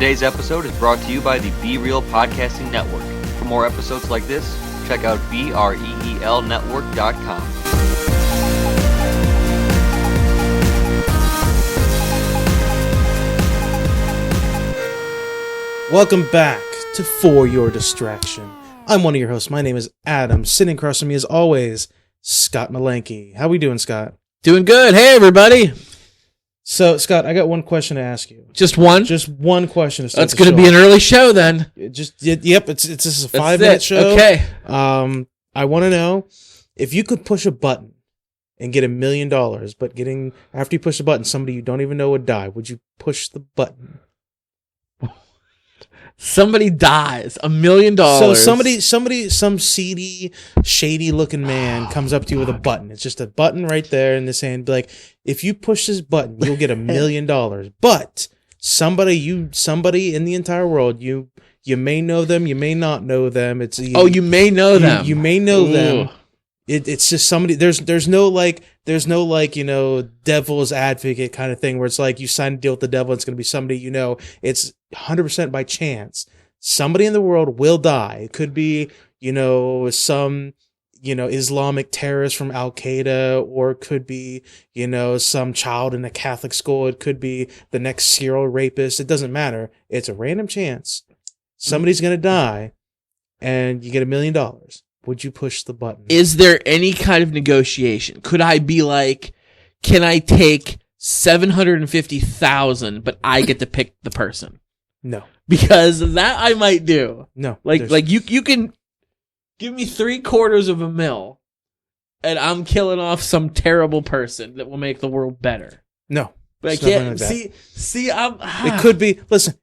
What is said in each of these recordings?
Today's episode is brought to you by the Be Real Podcasting Network. For more episodes like this, check out BREELnetwork.com. Welcome back to For Your Distraction. I'm one of your hosts. My name is Adam. Sitting across from me, as always, Scott Malenke. How we doing, Scott? Doing good. Hey, everybody. So, Scott, I got one question to ask you. Just one? Just one question. That's going to be an early show then. It's this is a 5-minute show. Okay. I want to know if you could push a button and get $1 million, but after you push the button, somebody you don't even know would die. Would you push the button? Somebody dies. $1 million. So some seedy, shady-looking man comes up to you with a button. It's just a button right there in this hand. Be like, if you push this button, you'll get $1 million. But somebody in the entire world, you may know them, you may not know them. You may know them. You may know them. It's just somebody. There's no devil's advocate kind of thing where it's like you sign a deal with the devil. It's going to be somebody you know. It's 100% by chance. Somebody in the world will die. It could be some Islamic terrorist from Al Qaeda, or it could be some child in a Catholic school. It could be the next serial rapist. It doesn't matter. It's a random chance. Somebody's going to die, and you get $1 million. Would you push the button? Is there any kind of negotiation? Could I be like, can I take $750,000, but I get to pick the person? No. Because that I might do. No. Like you can give me $750,000 and I'm killing off some terrible person that will make the world better. No. But I can't I'm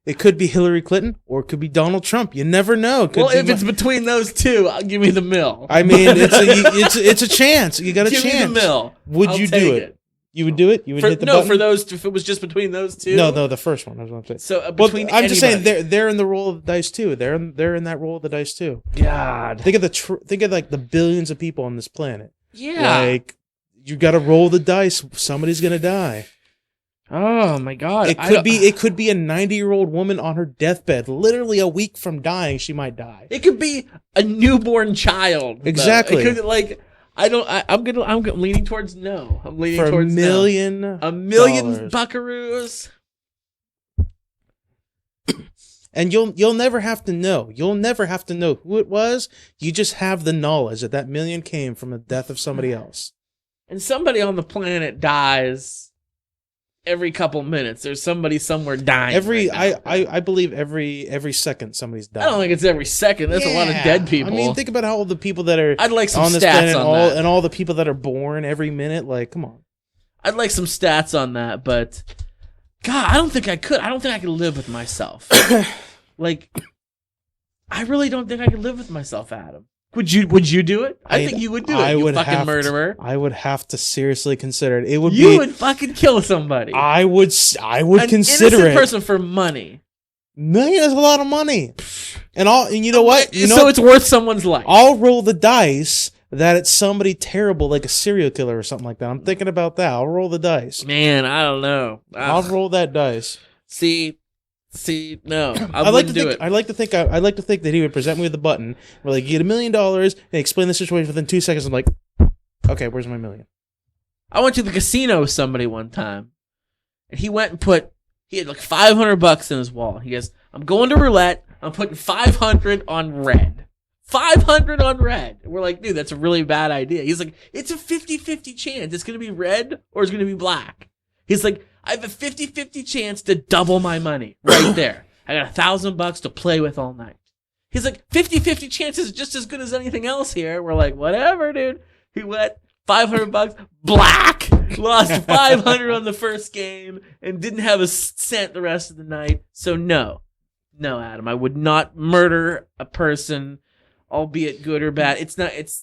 it could be Hillary Clinton or it could be Donald Trump. You never know. If it's between those two, I'll give me the $1 million. I mean, it's a chance. You got a chance. Give me the $1 million. Would you do it? You would do it? You would hit the button? No, for those, if it was just between those two. No, the first one. That's what I'm saying. So I'm just saying they're in the roll of the dice too. They're in that roll of the dice too. God, think of like the billions of people on this planet. Yeah, like you got to roll the dice. Somebody's gonna die. Oh my God! It could be a 90-year-old woman on her deathbed, literally a week from dying. She might die. It could be a newborn child. Exactly. It could I'm leaning towards no. I'm leaning towards $1 million. No. $1 million buckaroos. And you'll never have to know. You'll never have to know who it was. You just have the knowledge that $1 million came from the death of somebody else. And somebody on the planet dies every couple minutes. There's somebody somewhere dying. I believe every second somebody's dying. I don't think it's every second. That's a lot of dead people. I mean, think about all the people that are I'd like some on this stats planet, on that. And all the people that are born every minute. Like, come on. I'd like some stats on that, but God, I don't think I could. I don't think I could live with myself. Like, I really don't think I could live with myself, Adam. Would you do it? I think you would do it. You fucking murderer. I would have to seriously consider it. You would fucking kill somebody. I would consider an innocent it. person for money. $1 million is a lot of money. And you know what? So it's worth someone's life. I'll roll the dice that it's somebody terrible, like a serial killer or something like that. I'm thinking about that. I'll roll the dice. Man, I don't know. I'll roll that dice. See, no, I'd like to think that he would present me with a button where like, you get $1 million and explain the situation within 2 seconds. I'm like, okay, where's my $1 million? I went to the casino with somebody one time, and he had like $500 in his wallet. He goes, I'm going to roulette. I'm putting 500 on red. 500 on red. And we're like, dude, that's a really bad idea. He's like, it's a 50-50 chance. It's going to be red or it's going to be black. He's like, I have a 50-50 chance to double my money right there. I got $1,000 to play with all night. He's like, 50-50 chance is just as good as anything else here. We're like, whatever, dude. He went $500, black. Lost 500 on the first game and didn't have a cent the rest of the night. So no, Adam, I would not murder a person, albeit good or bad.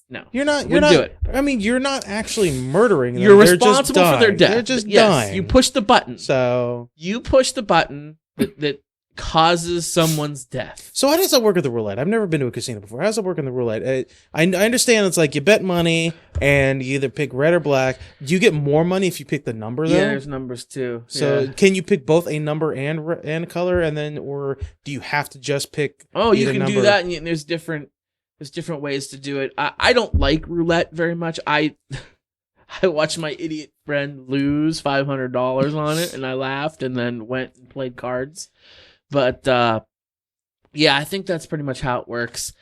No. You're not do it. I mean, you're not actually murdering them. You're responsible for their death. They're just yes, dying. you push the button. So you push the button that causes someone's death. So how does that work at the roulette? I've never been to a casino before. How does that work in the roulette? I understand it's like you bet money and you either pick red or black. Do you get more money if you pick the number though? Yeah, there's numbers too. So can you pick both a number and color, and then, or do you have to just pick? Oh, you either can number? do that, and there's different ways to do it. I don't like roulette very much. I watched my idiot friend lose $500 on it, and I laughed, and then went and played cards. But yeah, I think that's pretty much how it works.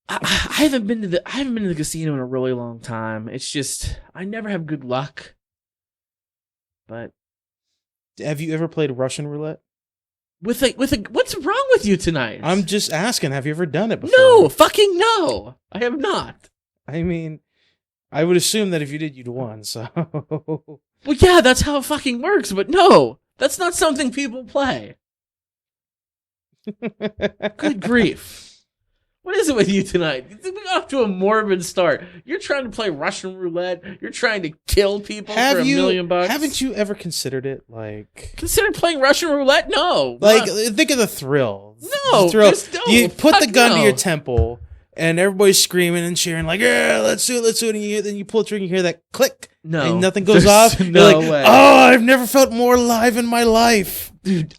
I haven't been to the casino in a really long time. It's just I never have good luck. But have you ever played Russian roulette? With a what's wrong with you tonight? I'm just asking. Have you ever done it before? No, fucking no. I have not. I mean, I would assume that if you did, you'd won. So. Well, yeah, that's how it fucking works. But no, that's not something people play. Good grief. What is it with you tonight? We got off to a morbid start. You're trying to play Russian roulette. You're trying to kill people for $1 million. Haven't you ever considered it? Like, consider playing Russian roulette? No. Like, think of the thrill. No. The thrill. Just don't. You put the gun no. to your temple, and everybody's screaming and cheering, like, yeah, let's do it. And then you pull the trigger and you hear that click. No. And nothing goes off. No You're like, way. oh, I've never felt more alive in my life. Dude.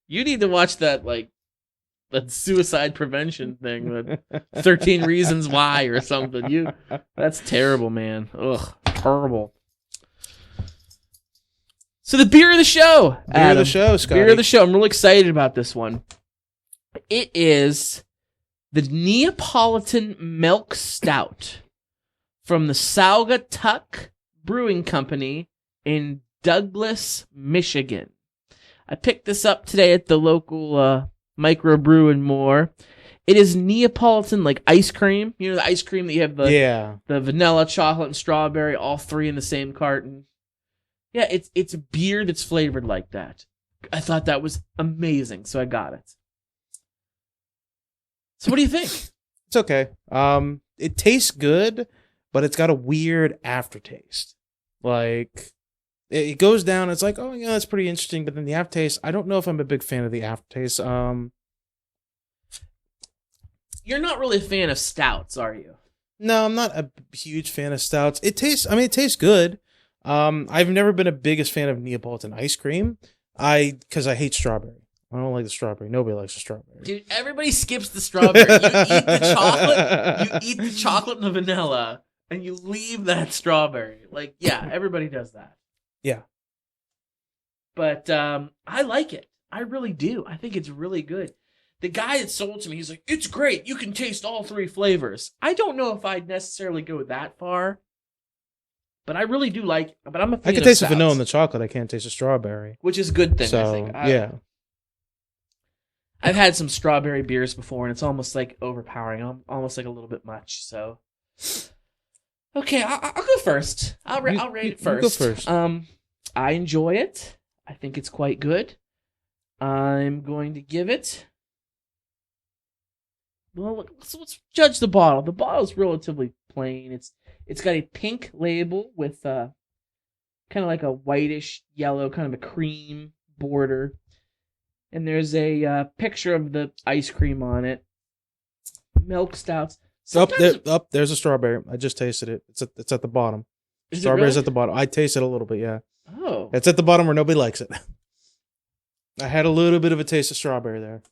You need to watch that suicide prevention thing with 13 Reasons Why or something. That's terrible, man. Ugh, terrible. So the beer of the show, Beer of the show, Scotty. Beer of the show. I'm really excited about this one. It is the Neapolitan Milk Stout from the Saugatuck Brewing Company in Douglas, Michigan. I picked this up today at the local microbrew and more. It is Neapolitan ice cream. You know the ice cream that you have the vanilla, chocolate, and strawberry, all three in the same carton. Yeah, it's a beer that's flavored like that. I thought that was amazing, so I got it. So what do you think? It's okay. It tastes good, but it's got a weird aftertaste. Like, it goes down, it's like, oh, yeah, that's pretty interesting. But then the aftertaste, I don't know if I'm a big fan of the aftertaste. You're not really a fan of stouts, are you? No, I'm not a huge fan of stouts. It tastes good. I've never been a biggest fan of Neapolitan ice cream. Because I hate strawberry. I don't like the strawberry. Nobody likes the strawberry. Dude, everybody skips the strawberry. You eat the chocolate, you eat the chocolate and the vanilla, and you leave that strawberry. Yeah, everybody does that. Yeah. But I like it. I really do. I think it's really good. The guy that sold to me, he's like, it's great. You can taste all three flavors. I don't know if I'd necessarily go that far, but I really do like it. But I'm a fan I can of taste the stouts, vanilla and the chocolate. I can't taste the strawberry. which is a good thing, So, I think. yeah. I've had some strawberry beers before, and it's almost overpowering, almost a little bit much. So, okay, I'll go first. I'll rate it first. You go first. I enjoy it. I think it's quite good. I'm going to give it. Well, let's judge the bottle. The bottle's relatively plain. It's got a pink label with kind of like a whitish yellow, kind of a cream border. And there's a picture of the ice cream on it. Milk stouts. There's a strawberry. I just tasted it. It's at the bottom. Is Strawberry's it really? at the bottom. I tasted a little bit, yeah. Oh. It's at the bottom where nobody likes it. I had a little bit of a taste of strawberry there.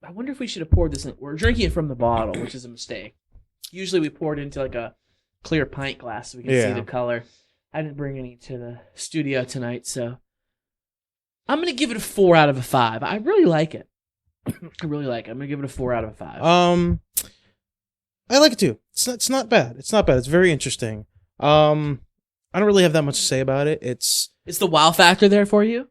I wonder if we should have poured this in. We're drinking it from the bottle, which is a mistake. Usually we pour it into a clear pint glass so we can see the color. I didn't bring any to the studio tonight, so I'm going to give it a 4 out of a 5. I really like it. I really like it. I'm going to give it a 4 out of a 5. I like it too. It's not bad. It's not bad. It's very interesting. I don't really have that much to say about it. Is the wow factor there for you?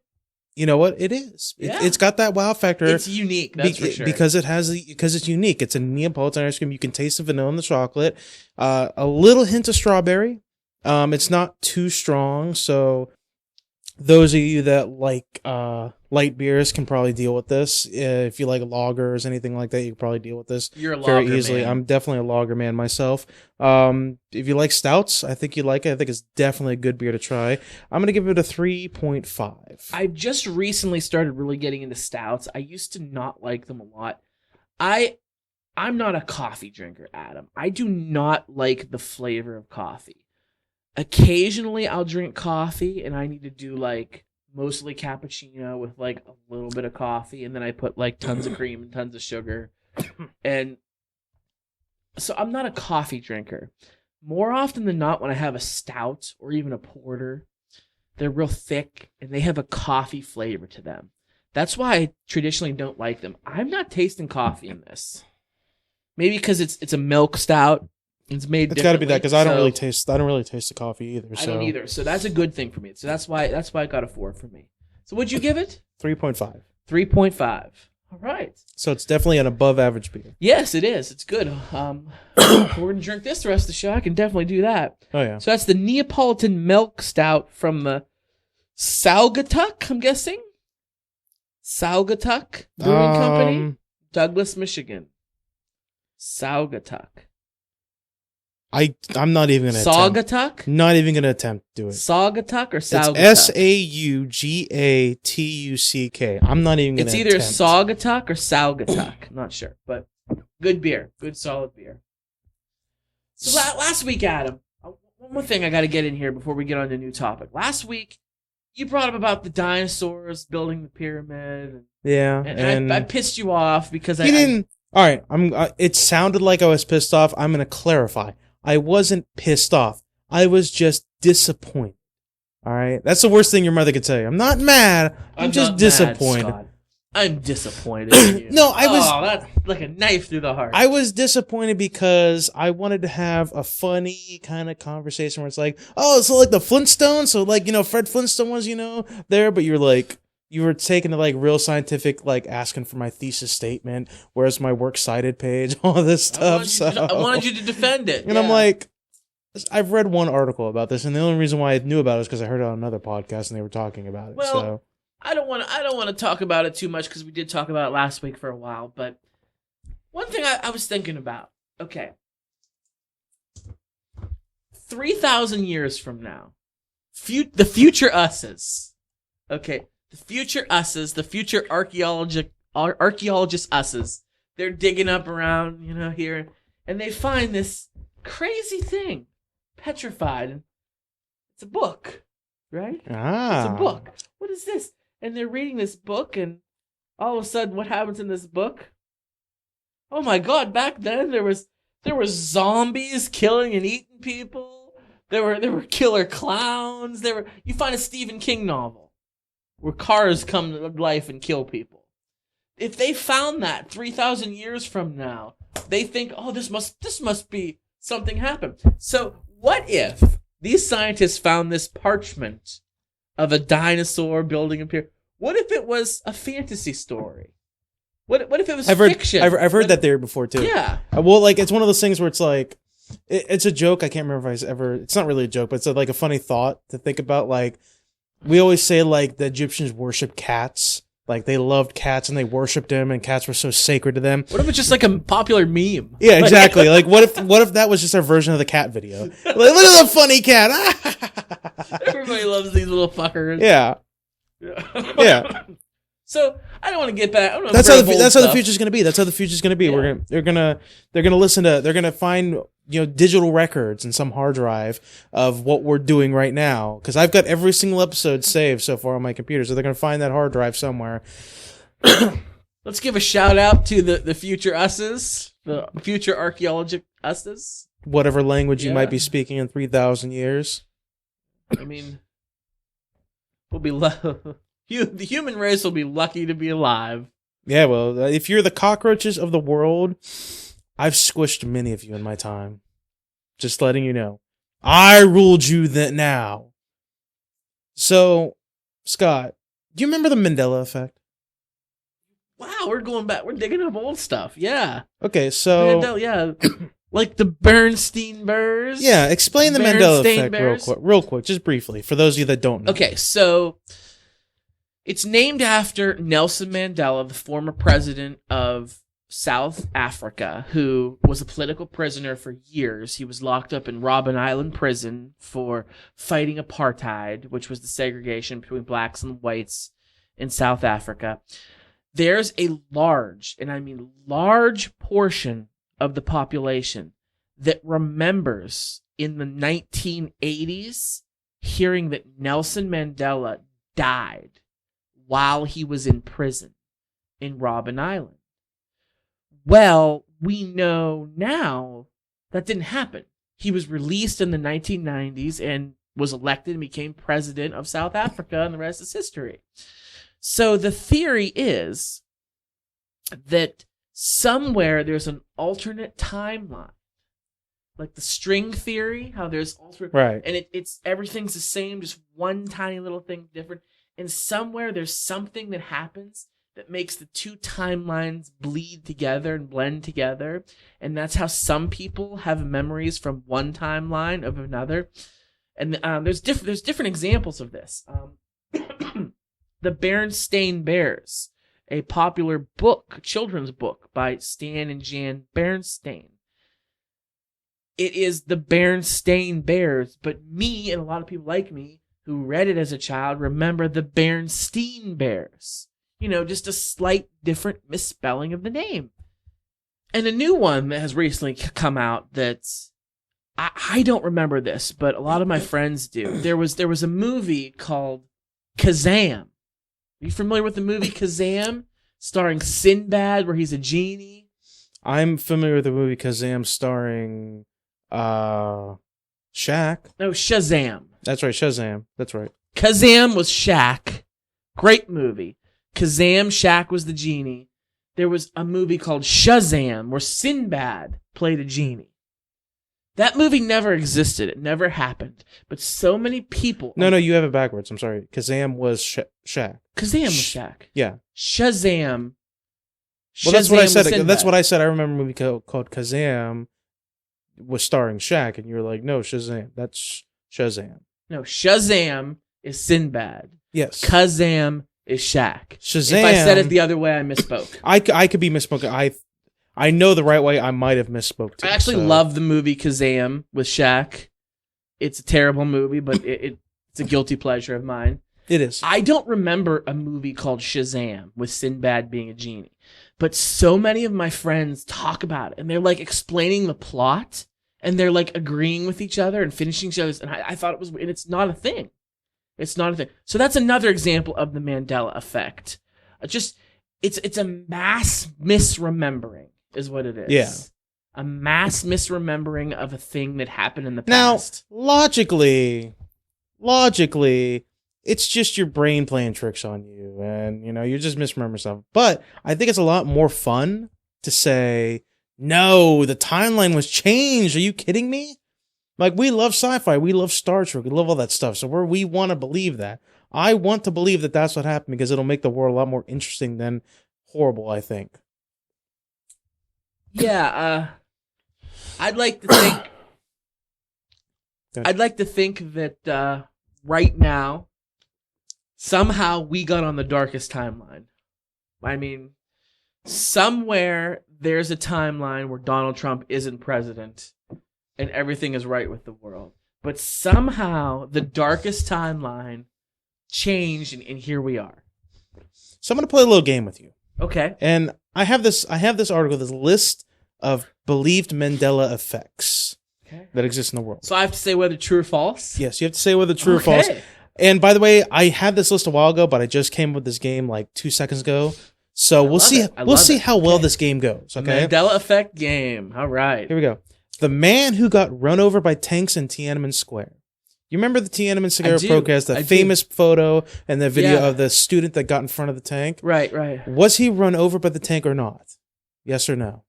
You know what? It is. Yeah. It's got that wow factor. It's unique, that's for sure. Because it's unique. It's a Neapolitan ice cream. You can taste the vanilla and the chocolate. A little hint of strawberry. It's not too strong, so those of you that like light beers can probably deal with this. If you like lagers, anything like that, you can probably deal with this You're a very lager easily. man. I'm definitely a lager man myself. If you like stouts, I think you like it. I think it's definitely a good beer to try. I'm gonna give it a 3.5. I've just recently started really getting into stouts. I used to not like them a lot. I'm not a coffee drinker, Adam. I do not like the flavor of coffee. Occasionally I'll drink coffee and I need to do like mostly cappuccino with like a little bit of coffee, and then I put like tons of cream and tons of sugar. And so I'm not a coffee drinker. More often than not, when I have a stout or even a porter, they're real thick and they have a coffee flavor to them. That's why I traditionally don't like them. I'm not tasting coffee in this. Maybe because it's a milk stout. It's made. It's got to be that because I don't really taste the coffee either. I don't either. So that's a good thing for me. So that's why it got a 4 for me. So what'd you give it? 3.5. 3.5. All right. So it's definitely an above average beer. Yes, it is. It's good. We're gonna drink this the rest of the show. I can definitely do that. Oh yeah. So that's the Neapolitan Milk Stout from the Saugatuck, I'm guessing. Saugatuck Brewing Company, Douglas, Michigan. Saugatuck. I'm not even gonna Saugatuck? Not even gonna attempt to do it. Saugatuck or Saugatuck? It's Saugatuck. I'm not even gonna It's either attempt. Saugatuck or Saugatuck. I'm not sure, but good beer. Good solid beer. So last week, Adam, one more thing I got to get in here before we get on to a new topic. Last week, you brought up about the dinosaurs building the pyramid. Yeah, and I pissed you off because you didn't. All right, it sounded like I was pissed off. I'm gonna clarify. I wasn't pissed off. I was just disappointed. All right, that's the worst thing your mother could tell you. I'm not mad. I'm just disappointed. Scott. I'm disappointed in you. No, I was. Oh, that's like a knife through the heart. I was disappointed because I wanted to have a funny kind of conversation where it's like, oh, so like the Flintstones, so like Fred Flintstone was there, but you're like. You were taking it like real scientific, like asking for my thesis statement. Where's my works cited page? All this stuff. I wanted you to defend it. And I'm like, I've read one article about this, and the only reason why I knew about it is because I heard it on another podcast and they were talking about it. Well, so I don't want to talk about it too much because we did talk about it last week for a while. But one thing I was thinking about. Okay, 3,000 years from now, the future us's. Okay. The future us's, the future archaeologist us's, they're digging up around, here, and they find this crazy thing, petrified. It's a book, right? Ah. It's a book. What is this? And they're reading this book, and all of a sudden, what happens in this book? Oh my God! Back then, there was zombies killing and eating people. There were killer clowns. You find a Stephen King novel where cars come to life and kill people. If they found that 3,000 years from now, they think, oh, this must be something happened. So what if these scientists found this parchment of a dinosaur building a pyramid? What if it was a fantasy story? What if it was fiction? I've heard that theory before too. Yeah. Well, like it's one of those things where it's like, it's a joke. I can't remember if it's not really a joke, but it's like a funny thought to think about. Like, we always say like the Egyptians worshiped cats. Like they loved cats and they worshipped them and cats were so sacred to them. What if it's just like a popular meme? Yeah, exactly. Like what if that was just our version of the cat video? Like, look at the funny cat. Everybody loves these little fuckers. Yeah. Yeah. So I don't want to get back. That's how the future's gonna be. That's how the future's gonna be. Yeah. They're gonna find digital records in some hard drive of what we're doing right now. Because I've got every single episode saved so far on my computer, so they're gonna find that hard drive somewhere. Let's give a shout out to the future us's, the future archaeologic us's. Whatever language you might be speaking in 3,000 years. I mean, we'll be the human race will be lucky to be alive. Yeah, well, if you're the cockroaches of the world, I've squished many of you in my time. Just letting you know. I ruled you now. So, Scott, do you remember the Mandela effect? Wow, we're going back. We're digging up old stuff. Yeah. Okay, so... Yeah. Like the Bernstein Bears? Yeah, explain the Mandela Berenstain effect Bears? real quick, just briefly, for those of you that don't know. Okay, so it's named after Nelson Mandela, the former president of South Africa, who was a political prisoner for years. He was locked up in Robben Island prison for fighting apartheid, which was the segregation between blacks and whites in South Africa. There's a large, and I mean large, portion of the population that remembers in the 1980s hearing that Nelson Mandela died while he was in prison in Robben Island. Well, we know now that didn't happen. He was released in the 1990s and was elected and became president of South Africa, and the rest is history. So the theory is that somewhere there's an alternate timeline, like the string theory, how there's alternate, Right. and it's everything's the same, just one tiny little thing different. And somewhere there's something that happens that makes the two timelines bleed together and blend together, and that's how some people have memories from one timeline of another. And there's different examples of this. The Berenstain Bears, a popular book, a children's book by Stan and Jan Berenstain. It is the Berenstain Bears, but me and a lot of people like me who read it as a child remember the Bernstein Bears. You know, just a slight different misspelling of the name. And a new one that has recently come out that's, I don't remember this, but a lot of my friends do. There was a movie called Kazam. Are you familiar with the movie Kazam? Starring Sinbad, where he's a genie. I'm familiar with the movie Kazam starring Shaq. No, Shazam. That's right, Shazam. That's right. Kazam was Shaq. Great movie. Kazam, Shaq was the genie. There was a movie called Shazam, where Sinbad played a genie. That movie never existed. It never happened. But so many people... No, you have it backwards. I'm sorry. Kazam was Shaq. Kazam was Shaq. Yeah. Shazam. Well, that's what I said. Sinbad. That's what I said. I remember a movie called Kazam was starring Shaq, and you were like, no, Shazam. That's Shazam. No, Shazam is Sinbad. Yes. Kazam is Shaq. Shazam. If I said it the other way, I misspoke. I could be misspoken. I know the right way. I might have misspoke too. I actually love the movie Kazam with Shaq. It's a terrible movie, but it's a guilty pleasure of mine. It is. I don't remember a movie called Shazam with Sinbad being a genie, but so many of my friends talk about it, and they're like explaining the plot, and they're like agreeing with each other and finishing each other's. And I thought it was, and it's not a thing. It's not a thing. So that's another example of the Mandela effect. It's a mass misremembering, is what it is. Yeah. A mass misremembering of a thing that happened in the past. Now, logically, it's just your brain playing tricks on you, and you're just misremembering stuff. But I think it's a lot more fun to say, no, the timeline was changed. Are you kidding me? Like, we love sci-fi, we love Star Trek, we love all that stuff. So we want to believe that. I want to believe that that's what happened because it'll make the world a lot more interesting than horrible, I think. Yeah, I'd like to think. I'd like to think that right now, somehow we got on the darkest timeline. I mean, somewhere there's a timeline where Donald Trump isn't president and everything is right with the world. But somehow the darkest timeline changed, and here we are. So I'm going to play a little game with you. Okay. And I have this article, this list of believed Mandela effects that exist in the world. So I have to say whether true or false? Yes, you have to say whether true or false. And by the way, I had this list a while ago, but I just came up with this game like 2 seconds ago. So we'll see how well this game goes. Okay. Mandela effect game. All right. Here we go. The man who got run over by tanks in Tiananmen Square. You remember the Tiananmen Square protest, the famous photo and the video of the student that got in front of the tank? Right. Was he run over by the tank or not? Yes or no?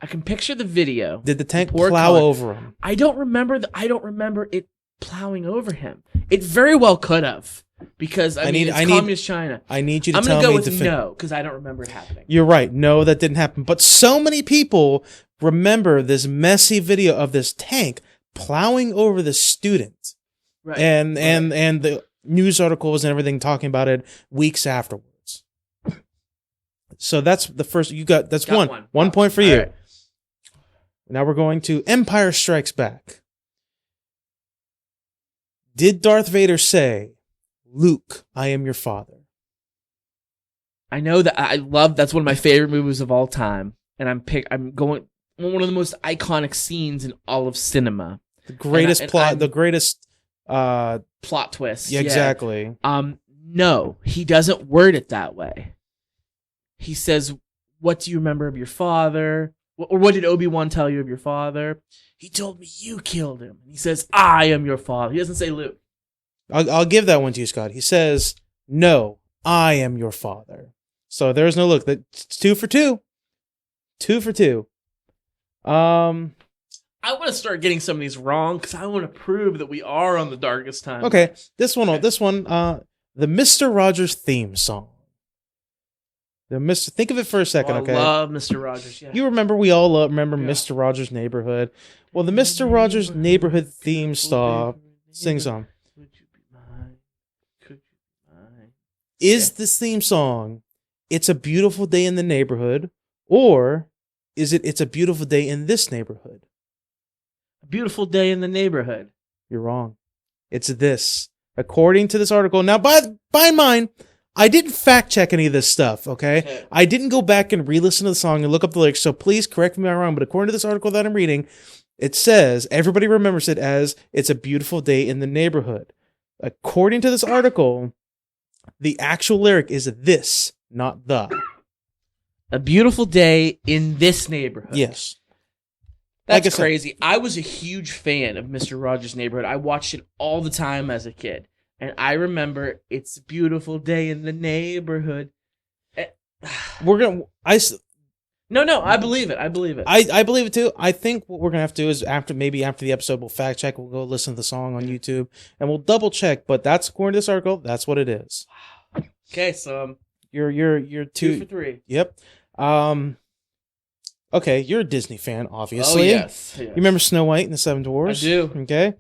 I can picture the video. Did the tank plow over him? I don't remember it plowing over him. It very well could have, because it's communist China. I need you to I'm tell me. I'm going to go with no, because I don't remember it happening. You're right. No, that didn't happen. But so many people remember this messy video of this tank plowing over the student, Right. and the news articles and everything talking about it weeks afterwards. So that's the first you got. That's Got one point for you. Right. Now we're going to Empire Strikes Back. Did Darth Vader say, "Luke, I am your father"? I know that that's one of my favorite movies of all time, and I'm going one of the most iconic scenes in all of cinema. The greatest the greatest plot twist. Yeah, exactly. No, he doesn't word it that way. He says, "What do you remember of your father?" Or what did Obi-Wan tell you of your father? He told me you killed him. He says, "I am your father." He doesn't say Luke. I'll give that one to you, Scott. He says, "No, I am your father." So there's no Luke. That's 2 for 2. 2 for 2. I want to start getting some of these wrong because I want to prove that we are on the darkest time. Okay, this one, the Mr. Rogers theme song. Think of it for a second, okay? I love Mr. Rogers. Yeah. You remember, we all remember Mr. Rogers' Neighborhood. Well, the Mr. Rogers Neighborhood theme song, sing song. Could you be mine? Could you be mine? Is this theme song, "It's a Beautiful Day in the Neighborhood," or is it "It's a Beautiful Day in This Neighborhood"? A beautiful day in the neighborhood. You're wrong. It's this. According to this article. Now, by mine, I didn't fact check any of this stuff, okay? I didn't go back and re-listen to the song and look up the lyrics, so please correct me if I'm wrong, but according to this article that I'm reading, it says, everybody remembers it as "It's a Beautiful Day in the Neighborhood." According to this article, the actual lyric is this, not the. A beautiful day in this neighborhood. Yes. That's Like I said- crazy. I was a huge fan of Mr. Rogers' Neighborhood. I watched it all the time as a kid. And I remember "It's a Beautiful Day in the Neighborhood." We're going to... No, I believe it. I believe it. I believe it too. I think what we're gonna have to do is after the episode, we'll fact check. We'll go listen to the song on YouTube and we'll double check. But that's according to this article. That's what it is. Okay, so You're 2 for 3. Yep. Okay, you're a Disney fan, obviously. Oh yes. You remember Snow White and the Seven Dwarfs? I do. Okay.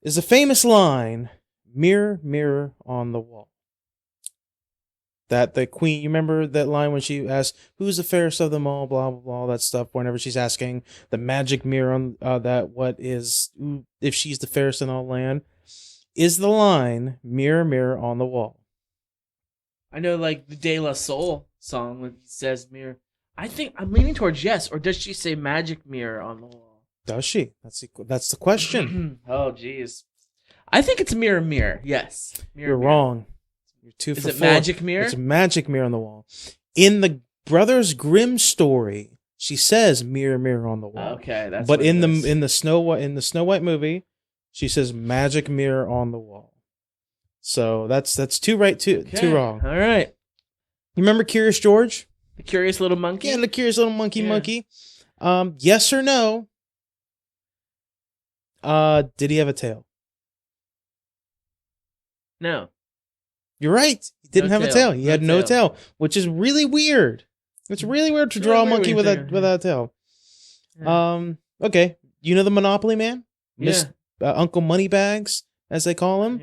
Is a famous line, "Mirror, mirror on the wall." That the queen, you remember that line when she asked, "Who's the fairest of them all?" Blah, blah, blah, all that stuff. Whenever she's asking the magic mirror on if she's the fairest in all land. Is the line, "Mirror, mirror on the wall"? I know, like the De La Soul song when he says "mirror." I think I'm leaning towards yes, or does she say "magic mirror on the wall"? Does she? That's the question. Oh, jeez. I think it's "mirror, mirror." Yes. Mirror, You're mirror. wrong. You're 2 Is for it 4. magic mirror? It's a magic mirror on the wall. In the Brothers Grimm story, she says "Mirror, mirror on the wall." Okay, that's. But what in it is. the Snow White movie, she says "magic mirror on the wall." So that's 2 right, 2 wrong. All right. You remember Curious George? The Curious Little Monkey. Yeah, the Curious Little Monkey Yeah. Monkey. Yes or no? Did he have a tail? No. You're right. He didn't No have a tail. tail. He No had no tail. tail, which is really weird. It's really weird to It's draw really a monkey weird when you without think of it. a tail. Okay. You know the Monopoly Man? Yeah. Uncle Moneybags, as they call him?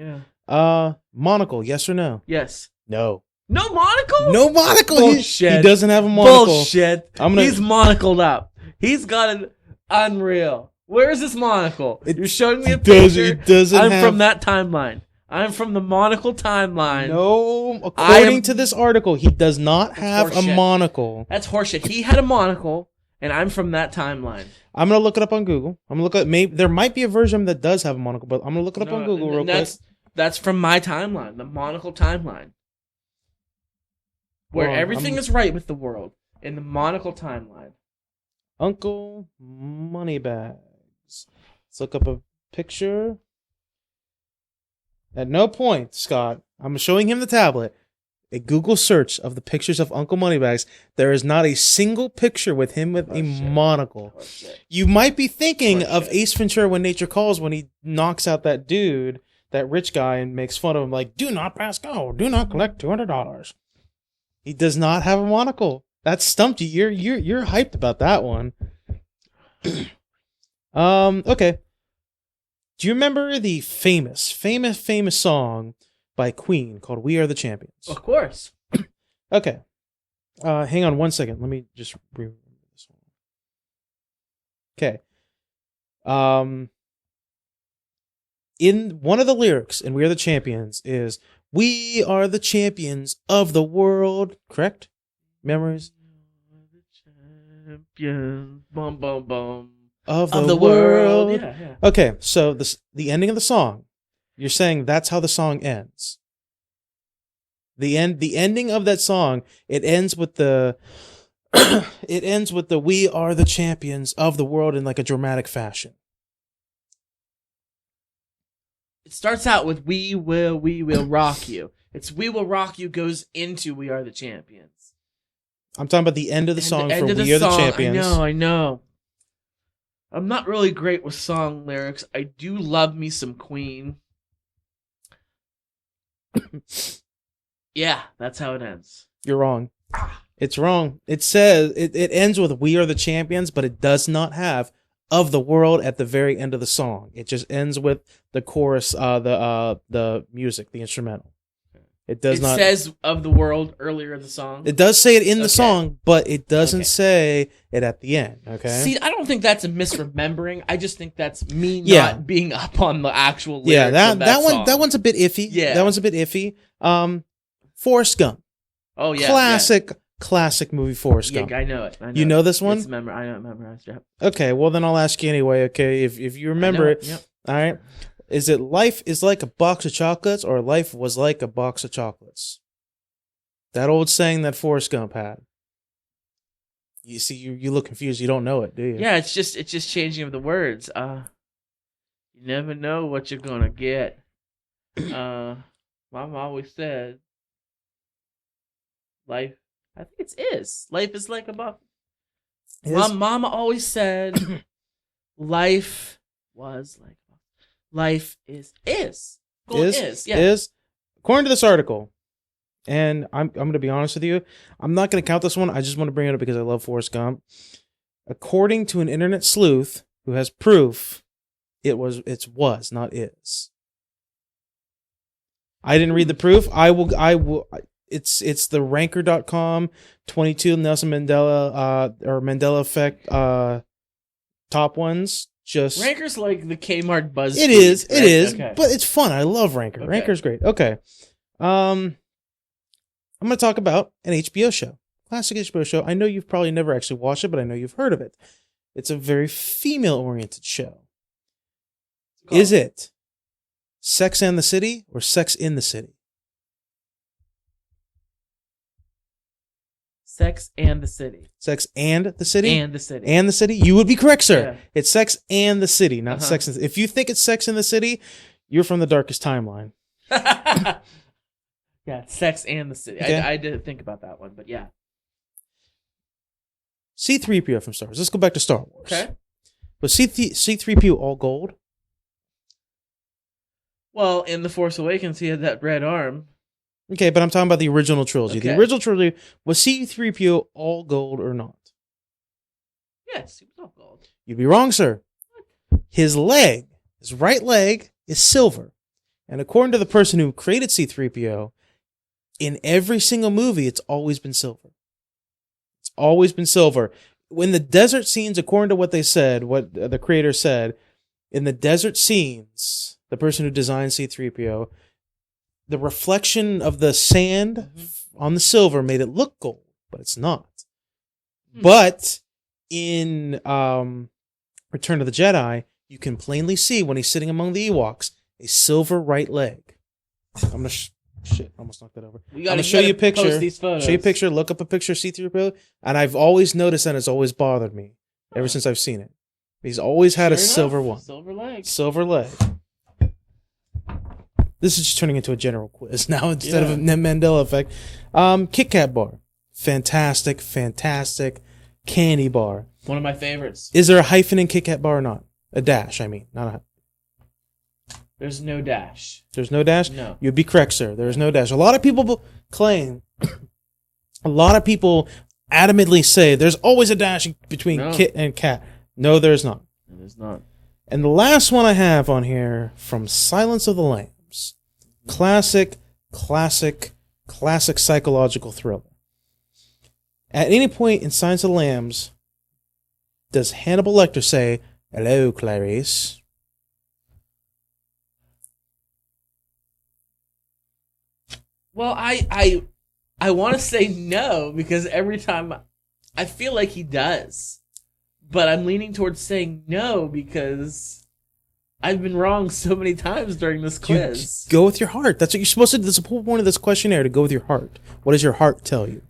Yeah. Monocle, yes or no? Yes. No. No monocle. No monocle. Bullshit. He doesn't have a monocle. Bullshit. He's monocled up. He's got an unreal. Where is this monocle? You're showing me a picture. It doesn't I'm have... from that timeline. I'm from the monocle timeline. No, according to this article, he does not have a horseshit. monocle. That's horseshit. He had a monocle, and I'm from that timeline. I'm gonna look it up on Google. I'm gonna look at maybe there might be a version that does have a monocle, but I'm gonna look it up on Google real quick. That's from my timeline, the monocle timeline, where everything is right with the world in the monocle timeline. Uncle Moneybags. Let's look up a picture. At no point, Scott, I'm showing him the tablet. A Google search of the pictures of Uncle Moneybags, there is not a single picture with him with a monocle. You might be thinking of Ace Ventura: When Nature Calls, when he knocks out that dude, that rich guy, and makes fun of him like, "Do not pass go, do not collect $200. He does not have a monocle. That stumped you. You're hyped about that one. Okay. Do you remember the famous song by Queen called "We Are the Champions"? Of course. Okay. Hang on 1 second. Let me just remember this one. Okay. In one of the lyrics in "We Are the Champions" is "We are the champions of the world." Correct? Memories? Champions. Bum, bum, bum. Of the world. Yeah. Okay, so the ending of the song, you're saying that's how the song ends. The ending of that song, it ends with the "We are the champions of the world" in like a dramatic fashion. It starts out with we will rock you. It's "We Will Rock You" goes into "We Are the Champions." I'm talking about the end of the song for "We "We Are the Champions." I know. I'm not really great with song lyrics. I do love me some Queen. Yeah, that's how it ends. You're wrong. It's wrong. It says it ends with "We Are the Champions," but it does not have "of the world" at the very end of the song. It just ends with the chorus, the music, the instrumental. It does not. It says "of the world" earlier in the song. It does say it in the song, but it doesn't say it at the end. Okay. See, I don't think that's a misremembering. I just think that's me not being up on the actual lyrics. Yeah, that one song. that one's a bit iffy. Yeah, that one's a bit iffy. Forrest Gump. Oh yeah, classic movie Forrest Gump. Yeah, I know it. You know this one? I know it memorized. Yeah. Okay, well then I'll ask you anyway. Okay, if you remember it. Yep. All right. Is it "Life is like a box of chocolates" or "Life was like a box of chocolates"? That old saying that Forrest Gump had. You see, you look confused. You don't know it, do you? Yeah, it's just changing of the words. You never know what you're gonna get. Mom always said, life. I think it's is. Life is like a box. Mama always said, life was like. Life is. Yeah. Is. According to this article, and I'm going to be honest with you, I'm not going to count this one. I just want to bring it up because I love Forrest Gump. According to an internet sleuth who has proof, it's was, not is. I didn't read the proof. I will. It's the ranker.com 22 Nelson Mandela or Mandela effect top ones. Just Ranker's like the Kmart BuzzFeed. It is, okay. But it's fun. I love Ranker. Okay. Ranker's great. Okay. I'm going to talk about an HBO show. Classic HBO show. I know you've probably never actually watched it, but I know you've heard of it. It's a very female-oriented show. Is it Sex and the City or Sex in the City? Sex and the City. Sex and the City? And the City. And the City? You would be correct, sir. Yeah. It's Sex and the City, not Sex and the City. If you think it's Sex in the City, you're from the darkest timeline. Yeah, Sex and the City. Okay. I didn't think about that one, but yeah. C-3PO from Star Wars. Let's go back to Star Wars. Okay. Was C-3PO all gold? Well, in The Force Awakens, he had that red arm. Okay, but I'm talking about the original trilogy. Okay. The original trilogy, was C-3PO all gold or not? Yes, he was all gold. You'd be wrong, sir. His right leg, is silver. And according to the person who created C-3PO, in every single movie, it's always been silver. It's always been silver. When the desert scenes, according to what they said, what the creator said, in the desert scenes, the person who designed C-3PO, the reflection of the sand on the silver made it look gold, but it's not. But in Return of the Jedi, you can plainly see when he's sitting among the Ewoks, a silver right leg. I'm gonna shit, almost knocked that over. I'm gonna show you a picture. Post these photos. Show you a picture. Look up a picture of C-3PO, and I've always noticed that it's always bothered me ever since I've seen it. He's always had a silver one. Silver leg. Silver leg. This is just turning into a general quiz now instead of a Mandela effect. Kit Kat bar. Fantastic candy bar. One of my favorites. Is there a hyphen in Kit Kat bar or not? A dash, I mean. Not a. There's no dash. There's no dash? No. You'd be correct, sir. There is no dash. A lot of people claim, a lot of people adamantly say there's always a dash between No. kit and cat. No, there's not. It is not. And the last one I have on here from Silence of the Lambs. Classic psychological thriller. At any point in Silence of the Lambs, does Hannibal Lecter say, "Hello, Clarice"? Well, I want to say no because every time I feel like he does, but I'm leaning towards saying no because I've been wrong so many times during this quiz. Go with your heart. That's what you're supposed to do. That's the whole point of this questionnaire, to go with your heart. What does your heart tell you?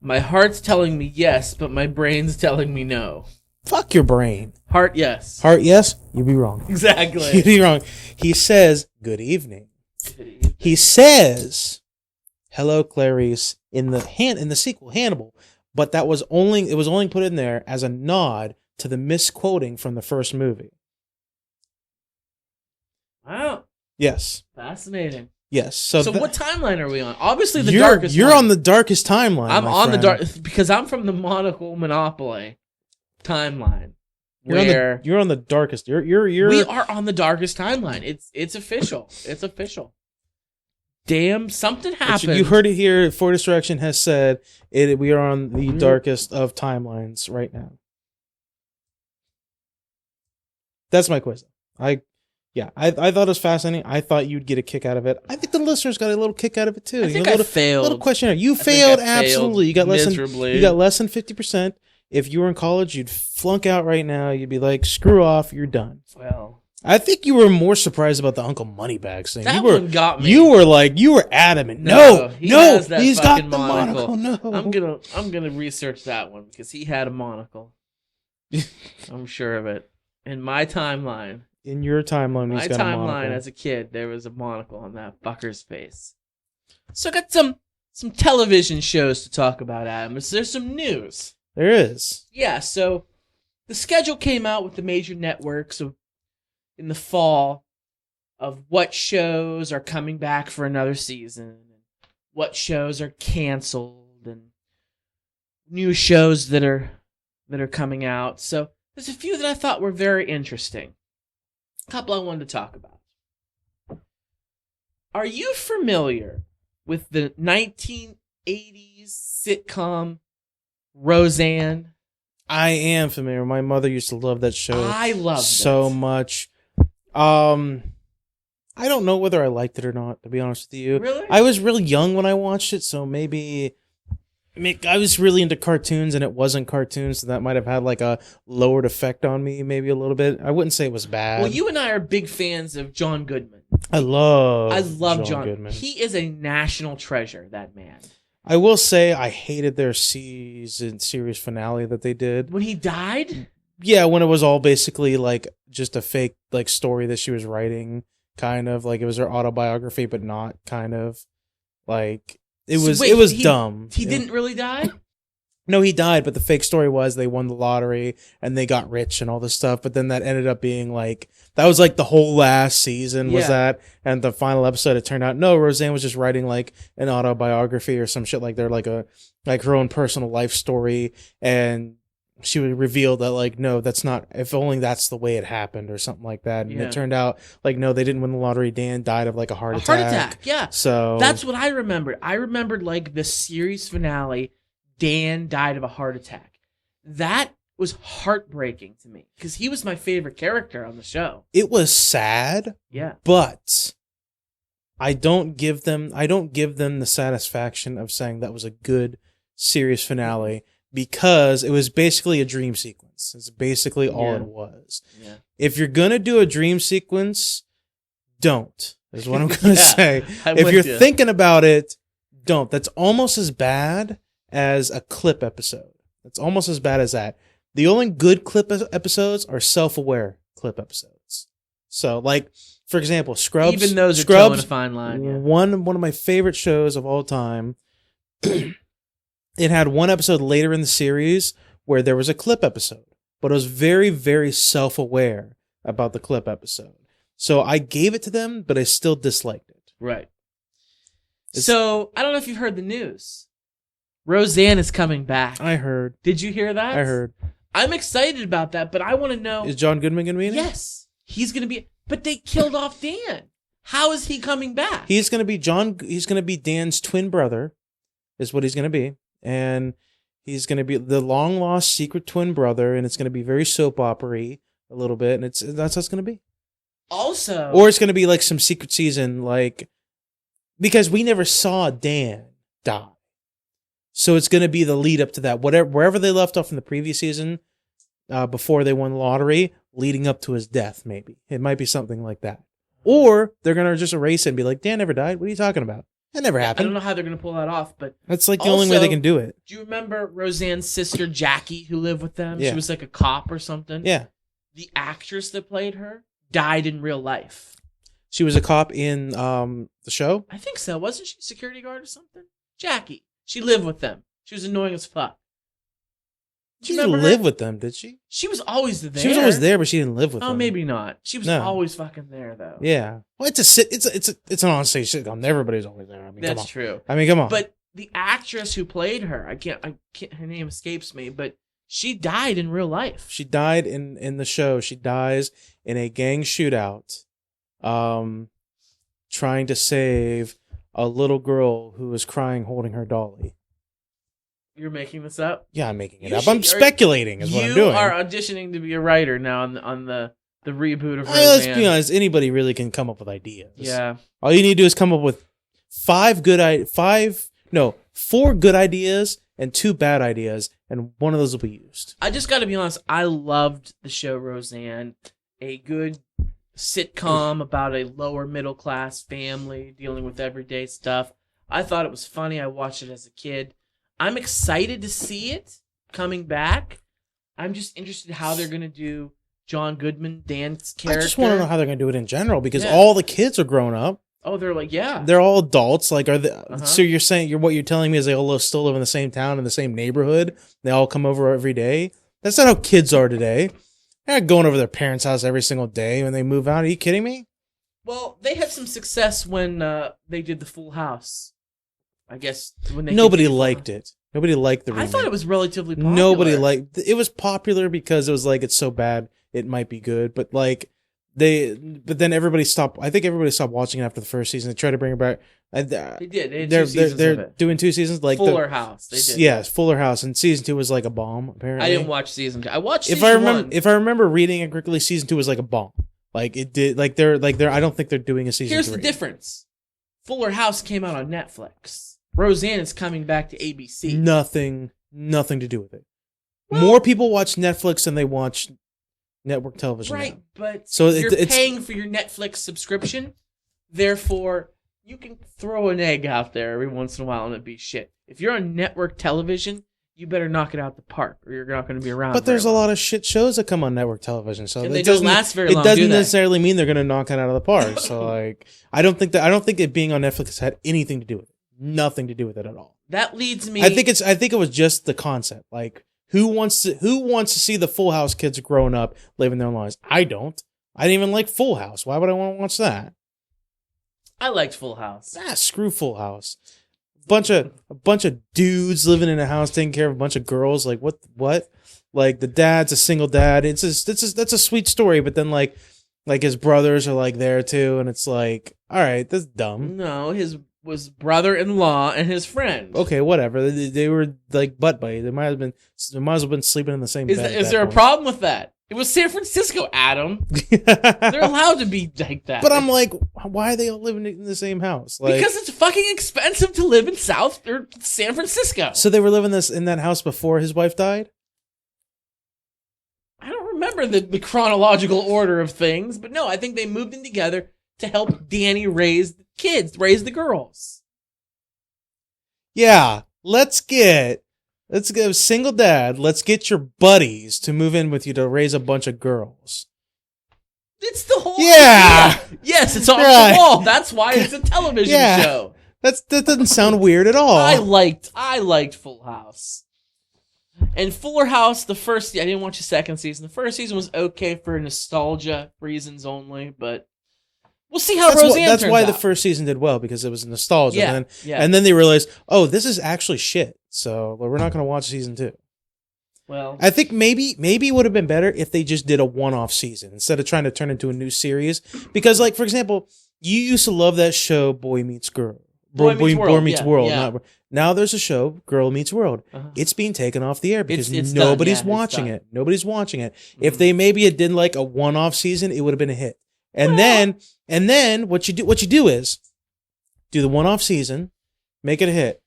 My heart's telling me yes, but my brain's telling me no. Fuck your brain. Heart, yes. Heart, yes? You'd be wrong. Exactly. You'd be wrong. He says, "Good evening." He says, "Hello, Clarice," in the sequel, Hannibal, but it was only put in there as a nod to the misquoting from the first movie. Wow. Yes. Fascinating. Yes. So what timeline are we on? Obviously the darkest You're one. on the darkest timeline. I'm my on friend. the dark because I'm from the Monocle Monopoly timeline. You're on the darkest. You're We are on the darkest timeline. It's official. It's official. Damn, something happened. You heard it here. Fortis Direction has said it. We are on the darkest of timelines right now. That's my quiz. I thought it was fascinating. I thought you'd get a kick out of it. I think the listeners got a little kick out of it too. I think I failed. Little questionnaire. You I think failed I failed absolutely. You got miserably. less than 50%. If you were in college, you'd flunk out right now. You'd be like, "Screw off, you're done." Well, I think you were more surprised about the Uncle Moneybags thing. that one got me. You were adamant. No, he no, has that he's fucking got the monocle. monocle. No, I'm gonna research that one because he had a monocle. I'm sure of it. In my timeline, in your timeline, my he's got a timeline monocle. as a kid, there was a monocle on that fucker's face. So I got some television shows to talk about, Adam. There's some news. There is. Yeah, so the schedule came out with the major networks in the fall of what shows are coming back for another season, and what shows are canceled, and new shows that are coming out. So there's a few that I thought were very interesting. A couple I wanted to talk about. Are you familiar with the 1980s sitcom Roseanne? I am familiar. My mother used to love that show. I loved so it. much. I don't know whether I liked it or not, to be honest with you. Really? I was really young when I watched it, so maybe I was really into cartoons and it wasn't cartoons, so that might have had like a lowered effect on me, maybe a little bit. I wouldn't say it was bad. Well, you and I are big fans of John Goodman. I love John Goodman. He is a national treasure, that man. I will say I hated their series finale that they did. When he died? Yeah, when it was all basically like just a fake like story that she was writing, kind of like it was her autobiography, but not kind of like it was. Wait, it was dumb. He didn't really die? No, he died, but the fake story was they won the lottery and they got rich and all this stuff. But then that ended up being like, that was like the whole last season was that. And the final episode, it turned out, no, Roseanne was just writing like an autobiography or some shit like they're like her own personal life story. And she would reveal that like, no, that's not, if only that's the way it happened or something like that. And it turned out like, no, they didn't win the lottery. Dan died of like a heart attack. Yeah. So that's what I remembered. I remembered like the series finale. Dan died of a heart attack. That was heartbreaking to me because he was my favorite character on the show. It was sad. Yeah. But I don't give them the satisfaction of saying that was a good series finale because it was basically a dream sequence. It's basically all it was. Yeah. If you're going to do a dream sequence, don't. Is what I'm going to say. If you're thinking about it, don't. That's almost as bad as a clip episode. It's almost as bad as that. The only good clip episodes are self-aware clip episodes. So, like, for example, Scrubs. Even those are towing a fine line. Yeah. One of my favorite shows of all time. It had one episode later in the series where there was a clip episode, but it was very, very self-aware about the clip episode. So I gave it to them, but I still disliked it. Right. So I don't know if you've heard the news. Roseanne is coming back. I heard. Did you hear that? I heard. I'm excited about that, but I want to know. Is John Goodman going to be in it? Yes. He's going to be. But they killed off Dan. How is he coming back? He's going to be He's going to be Dan's twin brother, is what he's going to be. And he's going to be the long lost secret twin brother, and it's going to be very soap opera-y a little bit, and that's how it's going to be. Also, or it's going to be like some secret season, like, because we never saw Dan die, so it's going to be the lead up to that. Wherever they left off in the previous season, before they won the lottery, leading up to his death, maybe it might be something like that. Or they're going to just erase it and be like, Dan never died. What are you talking about? That never happened. I don't know how they're going to pull that off, but that's like the only way they can do it. Do you remember Roseanne's sister Jackie, who lived with them? Yeah. She was like a cop or something. Yeah. The actress that played her died in real life. She was a cop in the show? I think so. Wasn't she a security guard or something? Jackie. She lived with them. She was annoying as fuck. She didn't live with them, did she? She was always there. She was always there, but she didn't live with them. Oh, maybe not. She was always fucking there, though. Yeah. Well, it's an on-stage sitcom. Everybody's always there. I mean, that's true. I mean, come on. But the actress who played her, I can't. Her name escapes me, but she died in real life. She died in the show. She dies in a gang shootout, trying to save a little girl who was crying holding her dolly. You're making this up? Yeah, I'm making it up. I'm speculating is what I'm doing. You are auditioning to be a writer now on the reboot of Roseanne. Let's be honest. Anybody really can come up with ideas. Yeah. All you need to do is come up with 4 good ideas and 2 bad ideas, and one of those will be used. I just got to be honest. I loved the show Roseanne. A good sitcom about a lower middle class family dealing with everyday stuff. I thought it was funny. I watched it as a kid. I'm excited to see it coming back. I'm just interested how they're going to do John Goodman, Dan's character. I just want to know how they're going to do it in general, because all the kids are grown up. Oh, they're like, yeah. They're all adults. Like, are they? So you're saying what you're telling me is they all still live in the same town, in the same neighborhood? They all come over every day? That's not how kids are today. They're not going over their parents' house every single day when they move out. Are you kidding me? Well, they had some success when they did the Full House. I guess when they nobody liked it. Nobody liked the remake. I thought it was relatively popular. Nobody liked it. Was popular because it was like, it's so bad it might be good, but like but then everybody stopped. I think everybody stopped watching it after the first season. They tried to bring it back. They did. They had 2 seasons they're of it. doing 2 seasons, like Fuller House. They did. Yes, Fuller House, and season 2 was like a bomb. Apparently, I didn't watch season 2. I watched if season I remember 1. if I remember reading it correctly, season 2 was like a bomb. Like it did. Like they're. I don't think they're doing a season. Here's 3. the difference. Fuller House came out on Netflix. Roseanne is coming back to ABC. Nothing to do with it. Well, more people watch Netflix than they watch network television. Right, now. but so you're paying for your Netflix subscription. Therefore, you can throw an egg out there every once in a while and it be shit. If you're on network television, you better knock it out the park, or you're not going to be around. But there's a lot of shit shows that come on network television, so and they don't last very long. It doesn't necessarily mean they're going to knock it out of the park. So, like, I don't think it being on Netflix had anything to do with it. Nothing to do with it at all. That leads me. I think it was just the concept. Like, who wants to see the Full House kids growing up living their lives? I don't. I didn't even like Full House. Why would I want to watch that? I liked Full House. Screw Full House. A bunch of dudes living in a house taking care of a bunch of girls. Like what? Like the dad's a single dad. That's a sweet story, but then like his brothers are like there too, and it's like, all right, that's dumb. No, his was brother-in-law and his friend. Okay, whatever. They were like butt buddies. They might as well have been sleeping in the same bed. Is there a problem with that? It was San Francisco, Adam. They're allowed to be like that. But I'm like, why are they all living in the same house? Like, because it's fucking expensive to live in South or San Francisco. So they were living in that house before his wife died? I don't remember the chronological order of things, but no, I think they moved in together to help Danny raise the kids, raise the girls. Yeah, let's go single dad. Let's get your buddies to move in with you to raise a bunch of girls. It's the whole idea. Yes, it's off the wall. That's why it's a television show. That doesn't sound weird at all. I liked Full House. And Fuller House, I didn't watch the second season. The first season was okay for nostalgia reasons only, but we'll see how Roseanne turns out. That's why the first season did well, because it was nostalgia. Yeah, And then they realized, oh, this is actually shit. So we're not going to watch season 2. Well, I think maybe it would have been better if they just did a one-off season instead of trying to turn into a new series. Because, like, for example, you used to love that show Boy Meets Girl. Boy Meets World, yeah. Not- now there's a show Girl Meets World. It's being taken off the air because It's nobody's done, yeah, watching it's it. Nobody's watching it. If they maybe it did like a one-off season, it would have been a hit. And then what you do is do the one-off season, make it a hit,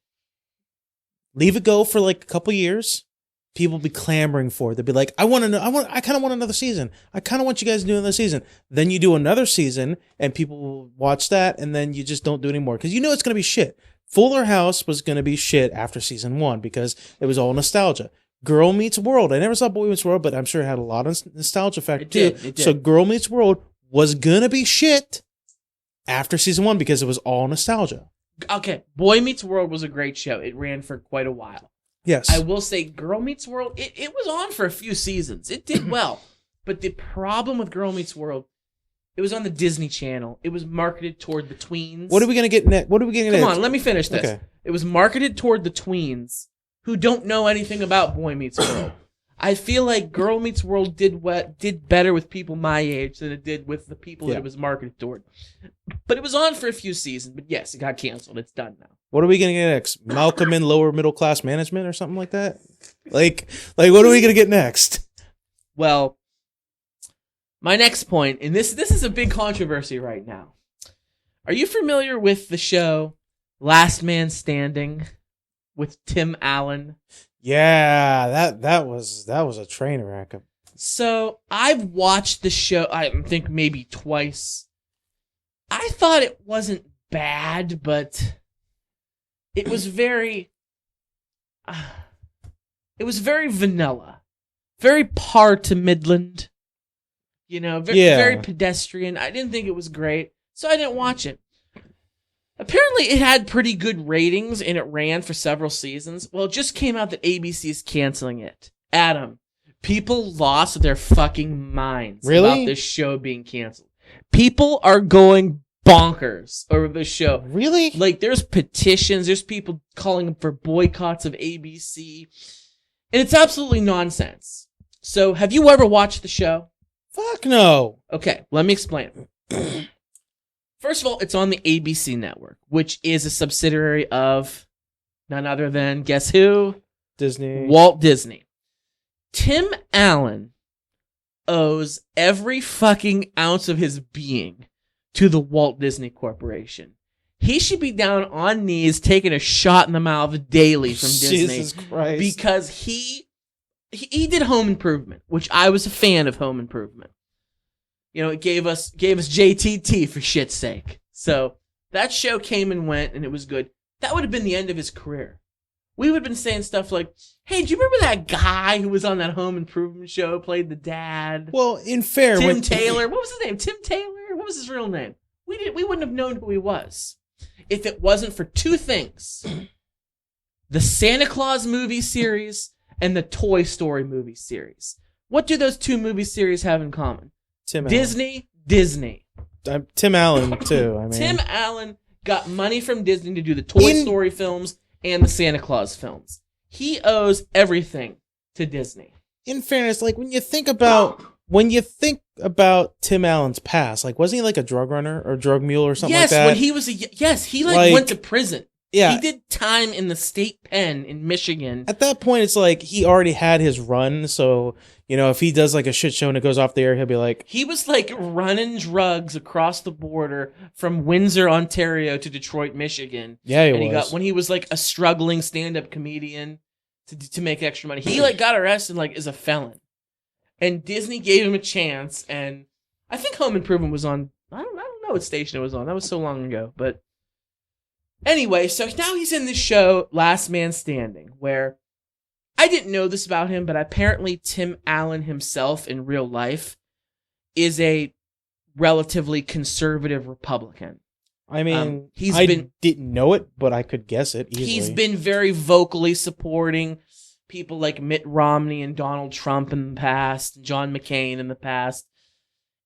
leave it go for like a couple years. People be clamoring for it. They'll be like, I kind of want another season. I kind of want you guys to do another season. Then you do another season and people will watch that and then you just don't do it anymore. Because you know it's going to be shit. Fuller House was going to be shit after season 1 because it was all nostalgia. Girl Meets World. I never saw Boy Meets World, but I'm sure it had a lot of nostalgia factor too. It did. So Girl Meets World was going to be shit after season 1 because it was all nostalgia. Okay, Boy Meets World was a great show. It ran for quite a while. Yes. I will say Girl Meets World, it was on for a few seasons. It did well. But the problem with Girl Meets World, it was on the Disney Channel. It was marketed toward the tweens. What are we going to get next? Come on, let me finish this. Okay. It was marketed toward the tweens who don't know anything about Boy Meets World. I feel like Girl Meets World did better with people my age than it did with the people that it was marketed toward. But it was on for a few seasons. But yes, it got canceled. It's done now. What are we going to get next? Malcolm in Lower Middle Class Management or something like that? Like what are we going to get next? Well, my next point, and this is a big controversy right now. Are you familiar with the show Last Man Standing with Tim Allen? Yeah, that was a train wreck. So I've watched the show, I think maybe twice. I thought it wasn't bad, but it was very vanilla, very par to Midland, very pedestrian. I didn't think it was great, so I didn't watch it. Apparently, it had pretty good ratings, and it ran for several seasons. Well, it just came out that ABC is canceling it. Adam, people lost their fucking minds about this show being canceled. People are going bonkers over this show. Really? Like, there's petitions, there's people calling for boycotts of ABC, and it's absolutely nonsense. So, have you ever watched the show? Fuck no. Okay, let me explain. First of all, it's on the ABC network, which is a subsidiary of none other than, guess who? Disney. Walt Disney. Tim Allen owes every fucking ounce of his being to the Walt Disney Corporation. He should be down on knees taking a shot in the mouth daily from Disney. Jesus Christ. Because he did Home Improvement, which I was a fan of Home Improvement. It gave us JTT for shit's sake. So that show came and went, and it was good. That would have been the end of his career. We would have been saying stuff like, "Hey, do you remember that guy who was on that Home Improvement show, played the dad?" Well, in fair, Tim Taylor. What was his name? Tim Taylor. What was his real name? We wouldn't have known who he was if it wasn't for two things: the Santa Claus movie series and the Toy Story movie series. What do those two movie series have in common? Disney. Tim Allen too. I mean, Tim Allen got money from Disney to do the Toy Story films and the Santa Claus films. He owes everything to Disney. In fairness, like when you think about Tim Allen's past, like wasn't he like a drug runner or drug mule or something like that? Yes, when he was he went to prison. Yeah. He did time in the state pen in Michigan. At that point, it's like he already had his run. So, if he does like a shit show and it goes off the air, he'll be like... He was like running drugs across the border from Windsor, Ontario to Detroit, Michigan. Yeah, he was. When he was like a struggling stand-up comedian to make extra money. He like got arrested like as a felon. And Disney gave him a chance. And I think Home Improvement was on... I don't know what station it was on. That was so long ago. But... Anyway, so now he's in this show, Last Man Standing, where I didn't know this about him, but apparently Tim Allen himself in real life is a relatively conservative Republican. I mean, didn't know it, but I could guess it easily. He's been very vocally supporting people like Mitt Romney and Donald Trump in the past, John McCain in the past,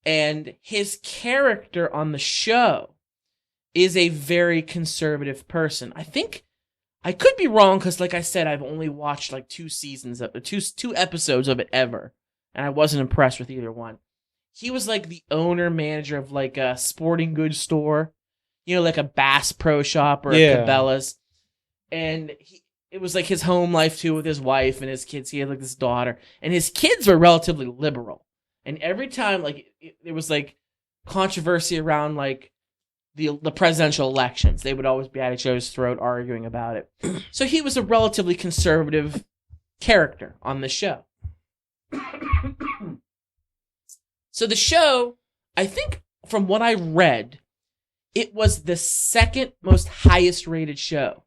and his character on the show is a very conservative person. I think I could be wrong because, like I said, I've only watched like two episodes of it ever, and I wasn't impressed with either one. He was like the owner manager of like a sporting goods store, like a Bass Pro Shop or a Cabela's, and it was like his home life too with his wife and his kids. He had like this daughter, and his kids were relatively liberal. And every time like there was like controversy around like the presidential elections, they would always be at each other's throat arguing about it. So he was a relatively conservative character on the show. So the show, I think from what I read, it was the second most highest rated show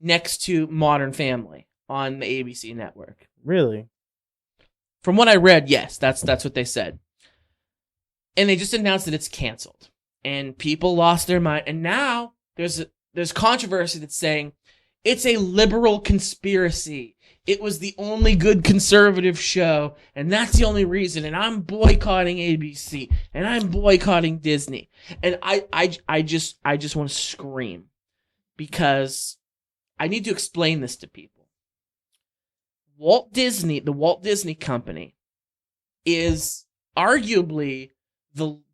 next to Modern Family on the ABC network. Really? From what I read, yes, that's what they said. And they just announced that it's canceled. And people lost their mind. And now there's controversy that's saying it's a liberal conspiracy. It was the only good conservative show, and that's the only reason. And I'm boycotting ABC, and I'm boycotting Disney. And I just want to scream because I need to explain this to people. The Walt Disney Company, is arguably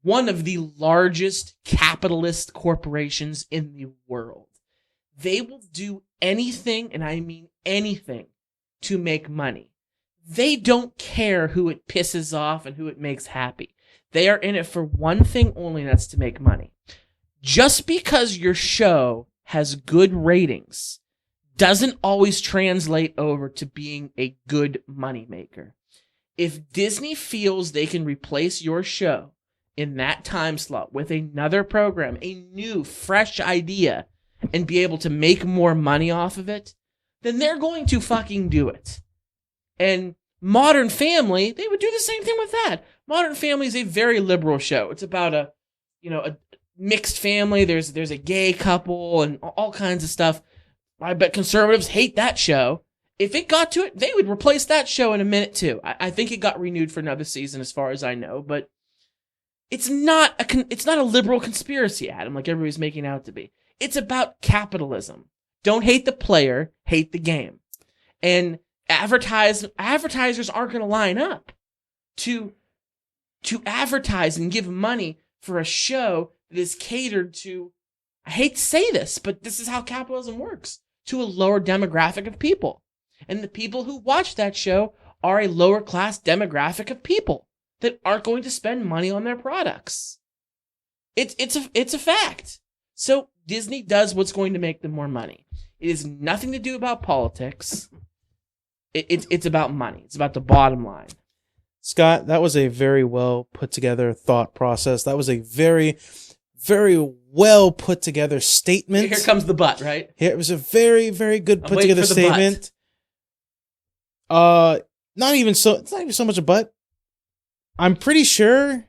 one of the largest capitalist corporations in the world. They will do anything, and I mean anything, to make money. They don't care who it pisses off and who it makes happy. They are in it for one thing only, and that's to make money. Just because your show has good ratings doesn't always translate over to being a good moneymaker. If Disney feels they can replace your show in that time slot with another program, a new, fresh idea, and be able to make more money off of it, then they're going to fucking do it. And Modern Family, they would do the same thing with that. Modern Family is a very liberal show. It's about a mixed family. There's a gay couple and all kinds of stuff. I bet conservatives hate that show. If it got to it, they would replace that show in a minute too. I think it got renewed for another season as far as I know, but it's not a liberal conspiracy, Adam, like everybody's making out to be. It's about capitalism. Don't hate the player, hate the game. And advertisers aren't going to line up to advertise and give money for a show that is catered to, I hate to say this, but this is how capitalism works, to a lower demographic of people. And the people who watch that show are a lower class demographic of people that aren't going to spend money on their products. It's a fact. So Disney does what's going to make them more money. It has nothing to do about politics. It's about money. It's about the bottom line. Scott, that was a very well put together thought process. That was a very, very well put together statement. Here comes the butt, right? Here, it was a very, very good put together statement. It's not even so much a butt. I'm pretty sure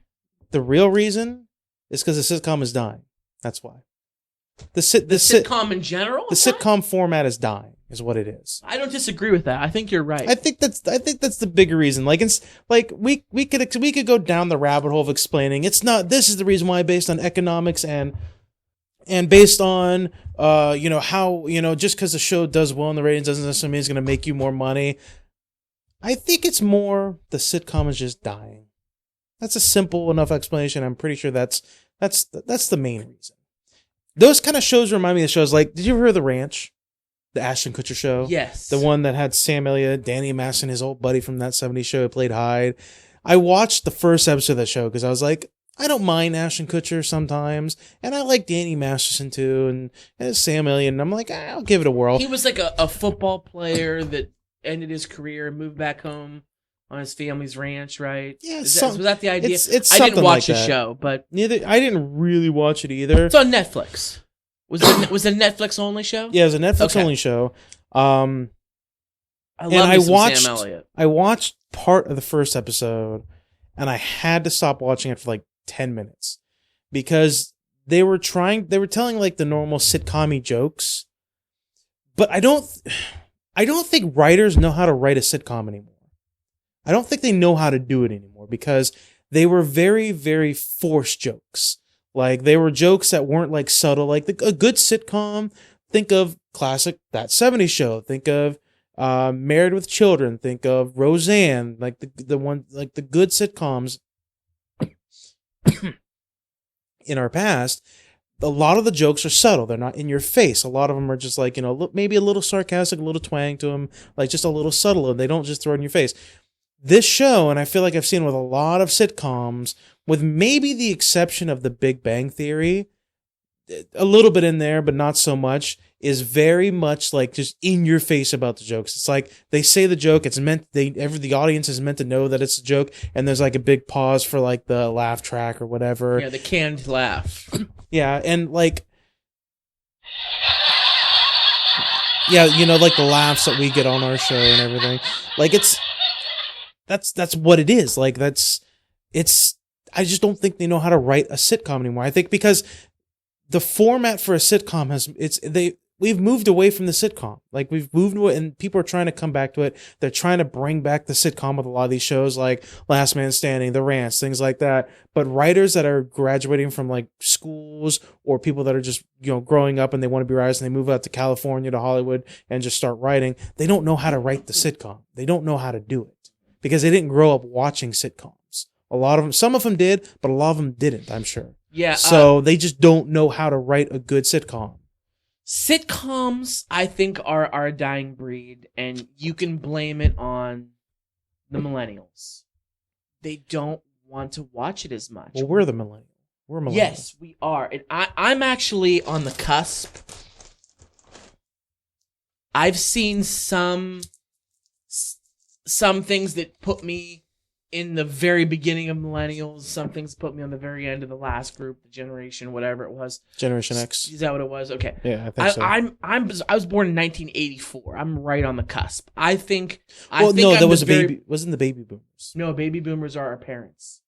the real reason is because the sitcom is dying. That's why. The sitcom in general? The sitcom format is dying, is what it is. I don't disagree with that. I think you're right. I think that's the bigger reason. Like it's like we could go down the rabbit hole of explaining it's not, this is the reason why, based on economics and based on how just because the show does well in the ratings doesn't necessarily mean it's going to make you more money. I think it's more the sitcom is just dying. That's a simple enough explanation. I'm pretty sure that's the main reason. Those kind of shows remind me of shows like, did you ever hear of The Ranch? The Ashton Kutcher show? Yes. The one that had Sam Elliott, Danny Masson, his old buddy from that 70s show who played Hyde. I watched the first episode of that show because I was like, I don't mind Ashton Kutcher sometimes, and I like Danny Masterson too, and Sam Elliott, and I'm like, I'll give it a whirl. He was like a football player that ended his career and moved back home on his family's ranch, right? Yeah, was that the idea? It's I didn't watch like the show, but I didn't really watch it either. It's on Netflix. Was it a Netflix only show? Yeah, it was a Netflix only show. I love Sam Elliott. I watched part of the first episode, and I had to stop watching it for like 10 minutes because they were telling like the normal sitcom-y jokes, but I don't think writers know how to write a sitcom anymore. I don't think they know how to do it anymore because they were very, very forced jokes. Like they were jokes that weren't like subtle. Like a good sitcom, think of classic That 70s Show. Think of Married with Children. Think of Roseanne, like the one, like the good sitcoms in our past. A lot of the jokes are subtle. They're not in your face. A lot of them are just like, maybe a little sarcastic, a little twang to them, like just a little subtle, and they don't just throw it in your face. This show, and I feel like I've seen with a lot of sitcoms, with maybe the exception of The Big Bang Theory, a little bit in there, but not so much, is very much like just in your face about the jokes. It's like they say the joke, it's meant the audience is meant to know that it's a joke, and there's like a big pause for like the laugh track or whatever. Yeah, the canned laugh. Yeah, and like, yeah, like the laughs that we get on our show and everything. Like that's what it is. Like I just don't think they know how to write a sitcom anymore. I think because the format for a sitcom we've moved away from the sitcom. Like we've moved away, and people are trying to come back to it. They're trying to bring back the sitcom with a lot of these shows like Last Man Standing, The Rants, things like that. But writers that are graduating from like schools, or people that are just, growing up and they want to be writers and they move out to California, to Hollywood, and just start writing, they don't know how to write the sitcom. They don't know how to do it because they didn't grow up watching sitcoms. A lot of them, some of them did, but a lot of them didn't, I'm sure. Yeah. So they just don't know how to write a good sitcom. Sitcoms, I think, are a dying breed, and you can blame it on the millennials. They don't want to watch it as much. Well, we're the millennials. We're millennials. Yes, we are. And I'm actually on the cusp. I've seen some things that put me in the very beginning of millennials. Some things put me on the very end of the last group, the generation, whatever it was. Generation X. Is that what it was? Okay. Yeah, I think so. I was born in 1984. I'm right on the cusp. Wasn't the baby boomers. No, baby boomers are our parents.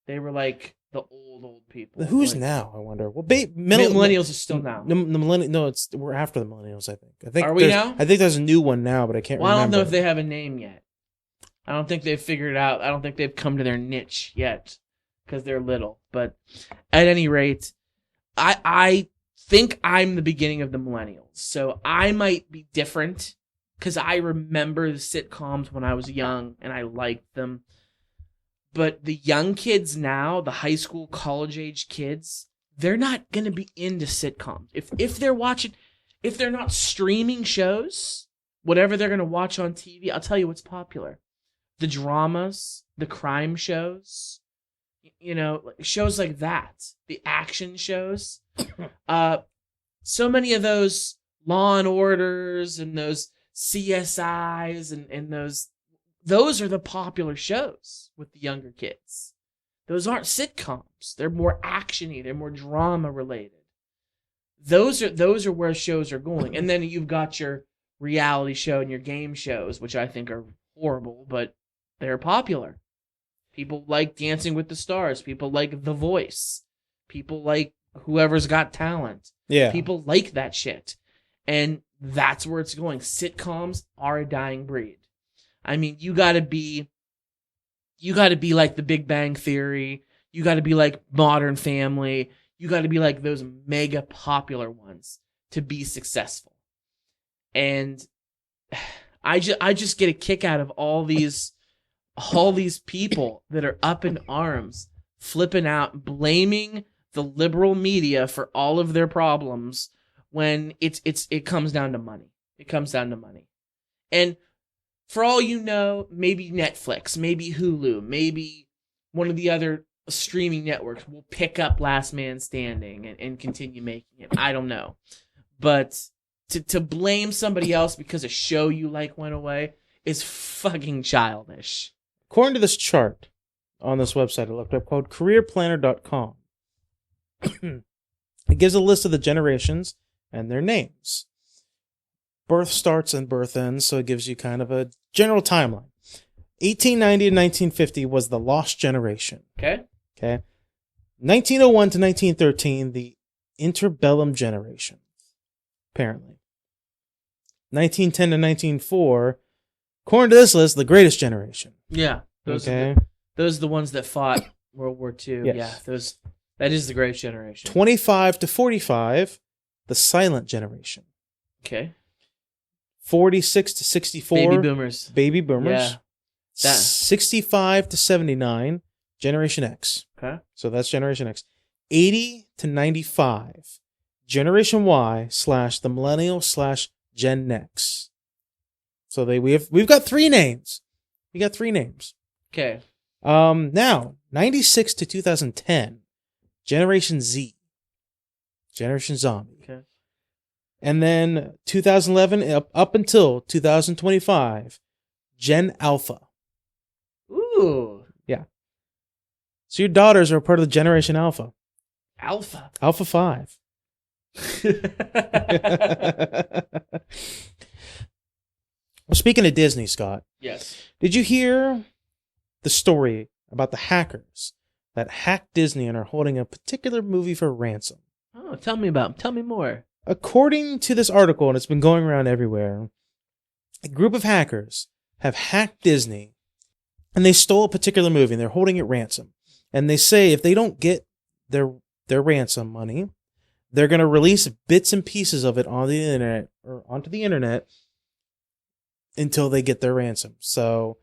They were like the old people. Who's now? I wonder. Well, millennials are still now. We're after the millennials. I think. Are we now? I think there's a new one now, but I can't remember. I don't know if they have a name yet. I don't think they've figured it out. I don't think they've come to their niche yet because they're little. But at any rate, I think I'm the beginning of the millennials. So I might be different because I remember the sitcoms when I was young and I liked them. But the young kids now, the high school, college age kids, they're not going to be into sitcoms. If they're not streaming shows, whatever they're going to watch on TV, I'll tell you what's popular. The dramas, the crime shows, shows like that, the action shows. So many of those Law and Orders and those CSIs and those are the popular shows with the younger kids. Those aren't sitcoms. They're more action-y. They're more drama related. Those are where shows are going. And then you've got your reality show and your game shows, which I think are horrible, but they're popular. People like Dancing with the Stars. People like The Voice. People like Whoever's Got Talent. Yeah. People like that shit. And that's where it's going. Sitcoms are a dying breed. I mean, you gotta be like The Big Bang Theory. You gotta be like Modern Family. You gotta be like those mega popular ones to be successful. And I just get a kick out of all these people that are up in arms, flipping out, blaming the liberal media for all of their problems when it comes down to money. It comes down to money. And for all you know, maybe Netflix, maybe Hulu, maybe one of the other streaming networks will pick up Last Man Standing and continue making it. I don't know. But to blame somebody else because a show you like went away is fucking childish. According to this chart on this website I looked up called careerplanner.com, it gives a list of the generations and their names. Birth starts and birth ends, so it gives you kind of a general timeline. 1890 to 1950 was the lost generation. Okay. 1901 to 1913, the interbellum generation, apparently. 1910 to 1904, according to this list, the greatest generation. Yeah. Those are the ones that fought World War II. Yes. Yeah. That is the greatest generation. 25 to 45, the silent generation. Okay. 46 to 64, Baby boomers. baby boomers. Yeah. That. 65 to 79, Generation X. Okay. So that's Generation X. 80 to 95, Generation Y / the Millennial / Gen X. So we've got 3 names. We got 3 names. Okay. Now 96 to 2010, Generation Z, Generation Zombie. Okay. And then 2011 up until 2025, Gen Alpha. Ooh. Yeah. So your daughters are part of the Generation Alpha. Alpha. Alpha 5. Well, speaking of Disney, Scott, Yes. did you hear the story about the hackers that hacked Disney and are holding a particular movie for ransom? Oh, tell me more. According to this article, and it's been going around everywhere, a group of hackers have hacked Disney and they stole a particular movie and they're holding it ransom. And they say if they don't get their ransom money, they're going to release bits and pieces of it on the internet or onto the internet until they get their ransom. So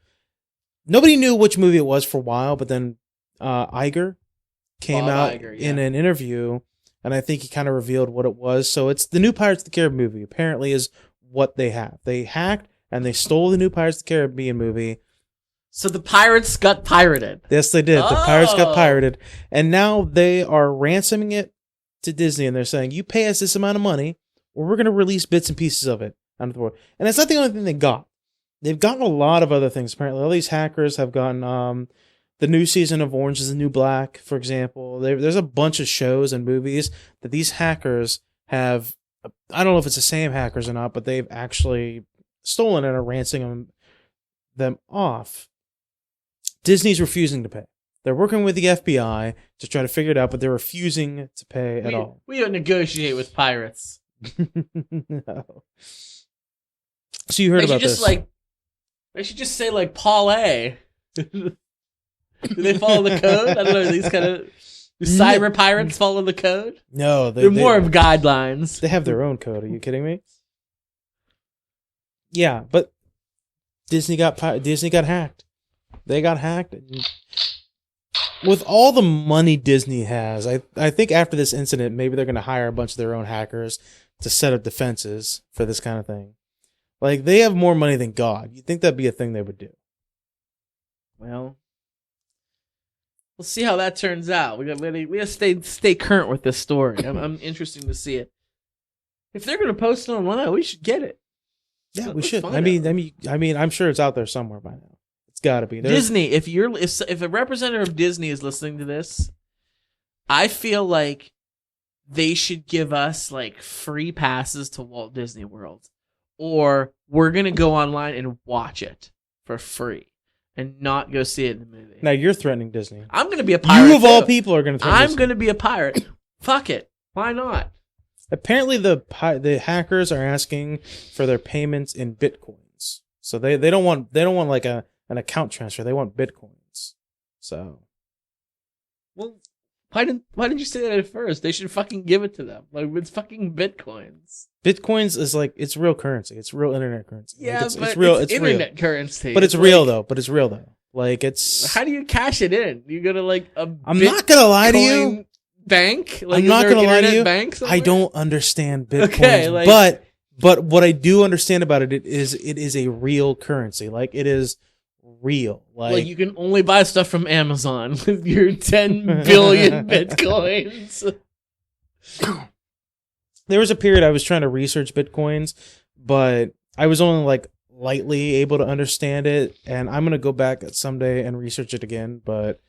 nobody knew which movie it was for a while, but then Iger came out in an interview, and I think he kind of revealed what it was. So it's the new Pirates of the Caribbean movie, apparently, is what they have. They hacked and they stole the new Pirates of the Caribbean movie. So the pirates got pirated. Yes, they did. The pirates got pirated. And now they are ransoming it to Disney, and they're saying, you pay us this amount of money, or we're going to release bits and pieces of it out of the world. And it's not the only thing they got. They've gotten a lot of other things. Apparently, all these hackers have gotten the new season of Orange is the New Black, for example. There's a bunch of shows and movies that these hackers have. I don't know if it's the same hackers or not, but they've actually stolen and are ransoming them off. Disney's refusing to pay. They're working with the FBI to try to figure it out, but they're refusing to pay at all. We don't negotiate with pirates. No. So you heard about this? They should just say like Paul A. Do they follow the code? I don't know. These kind of cyber pirates follow the code? No, they're more of guidelines. They have their own code. Are you kidding me? Yeah, but Disney got hacked. They got hacked. With all the money Disney has, I think after this incident, maybe they're going to hire a bunch of their own hackers to set up defenses for this kind of thing. Like, they have more money than God. You'd think that'd be a thing they would do. Well, we'll see how that turns out. We got to stay current with this story. I'm interested to see it. If they're going to post it online, we should get it. Yeah, we should. I mean, I'm sure it's out there somewhere by now. It's got to be. Disney, if a representative of Disney is listening to this, I feel like they should give us like free passes to Walt Disney World, or we're gonna go online and watch it for free and not go see it in the movie. Now you're threatening Disney. I'm gonna be a pirate. You of all people are gonna threaten Disney. I'm gonna be a pirate. Fuck it. Why not? Apparently the hackers are asking for their payments in Bitcoins. So they don't want like an account transfer. They want Bitcoins. So, well, why didn't you say that at first? They should fucking give it to them. Like, it's fucking Bitcoins. Bitcoins is like, it's real currency. It's real internet currency. Yeah, like it's real. It's internet real. currency. But it's real though. Like, it's. How do you cash it in? You go to like a. I'm not gonna lie to you. Bank. Like, I'm not gonna lie to you. Bank I don't understand Bitcoins. Okay, but what I do understand about it is a real currency. Like, it is real. Like you can only buy stuff from Amazon with your 10 billion Bitcoins. There was a period I was trying to research Bitcoins, but I was only like lightly able to understand it, and I'm gonna go back someday and research it again. But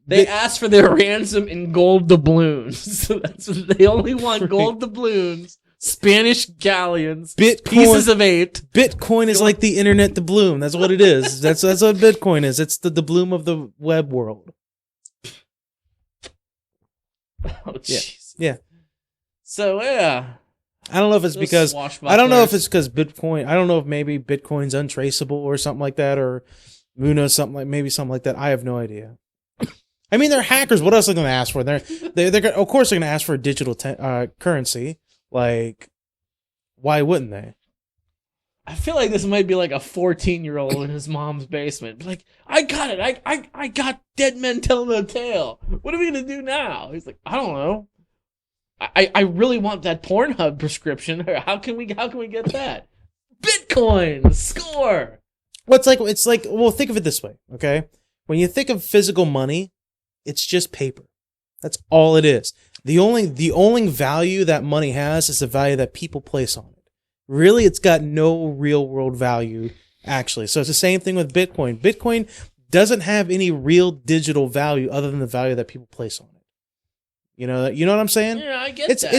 they asked for their ransom in gold doubloons. So that's what they only want: gold doubloons, Spanish galleons, Bitcoin, pieces of 8. Bitcoin is like the internet doubloon. That's what it is. That's what Bitcoin is. It's the doubloon of the web world. Oh jeez. Yeah. So yeah. I don't know if it's because Bitcoin. I don't know if maybe Bitcoin's untraceable or something like that, or who knows, something like that. I have no idea. I mean, they're hackers. What else are they going to ask for? They're of course they're going to ask for a digital currency. Like, Why wouldn't they? I feel like this might be like a 14-year-old in his mom's basement. Like, I got it. I got Dead Men Telling the Tale. What are we going to do now? He's like, I don't know. I really want that Pornhub prescription. How can we get that? Bitcoin, score. Well, it's like, well, think of it this way, okay? When you think of physical money, it's just paper. That's all it is. The only value that money has is the value that people place on it. Really, it's got no real world value, actually. So it's the same thing with Bitcoin. Bitcoin doesn't have any real digital value other than the value that people place on it. You know what I'm saying? Yeah, I get that.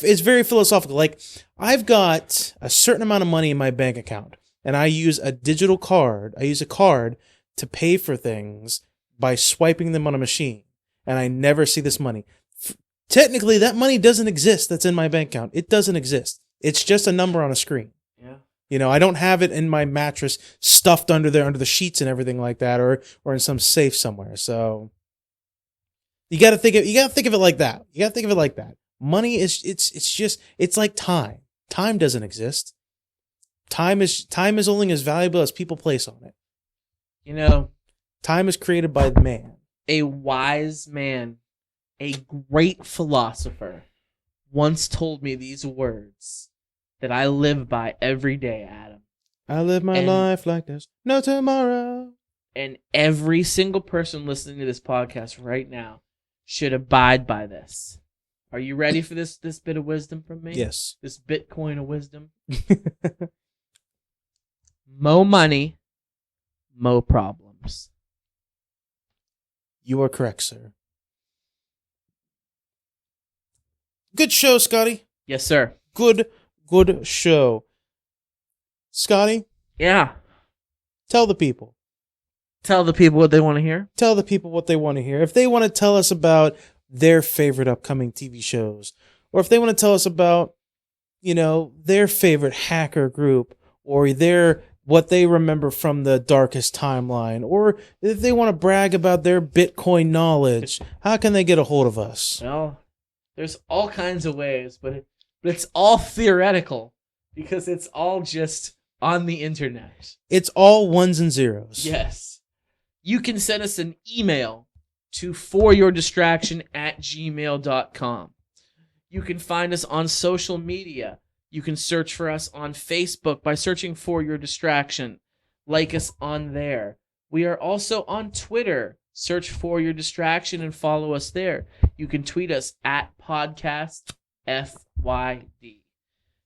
It's very philosophical. Like, I've got a certain amount of money in my bank account, and I use a digital card. I use a card to pay for things by swiping them on a machine, and I never see this money. Technically, that money doesn't exist that's in my bank account. It doesn't exist. It's just a number on a screen. Yeah. You know, I don't have it in my mattress stuffed under the sheets and everything like that, or in some safe somewhere. So you got to think of it like that. You got to think of it like that. Money is it's like time. Time doesn't exist. Time is only as valuable as people place on it. You know, time is created by the man. A wise man, a great philosopher, once told me these words that I live by every day, Adam. I live my life like there's no tomorrow. And every single person listening to this podcast right now should abide by this. Are you ready for this bit of wisdom from me? Yes. This Bitcoin of wisdom? Mo money, mo problems. You are correct, sir. Good show, Scotty. Yes, sir. Good show. Scotty? Yeah. Tell the people. Tell the people what they want to hear. Tell the people what they want to hear. If they want to tell us about their favorite upcoming TV shows, or if they want to tell us about, their favorite hacker group, or what they remember from the darkest timeline, or if they want to brag about their Bitcoin knowledge, how can they get a hold of us? Well, there's all kinds of ways, but it's all theoretical because it's all just on the internet. It's all ones and zeros. Yes. You can send us an email to foryourdistraction@gmail.com. You can find us on social media. You can search for us on Facebook by searching For Your Distraction. Like us on there. We are also on Twitter. Search For Your Distraction and follow us there. You can tweet us at podcastfyd.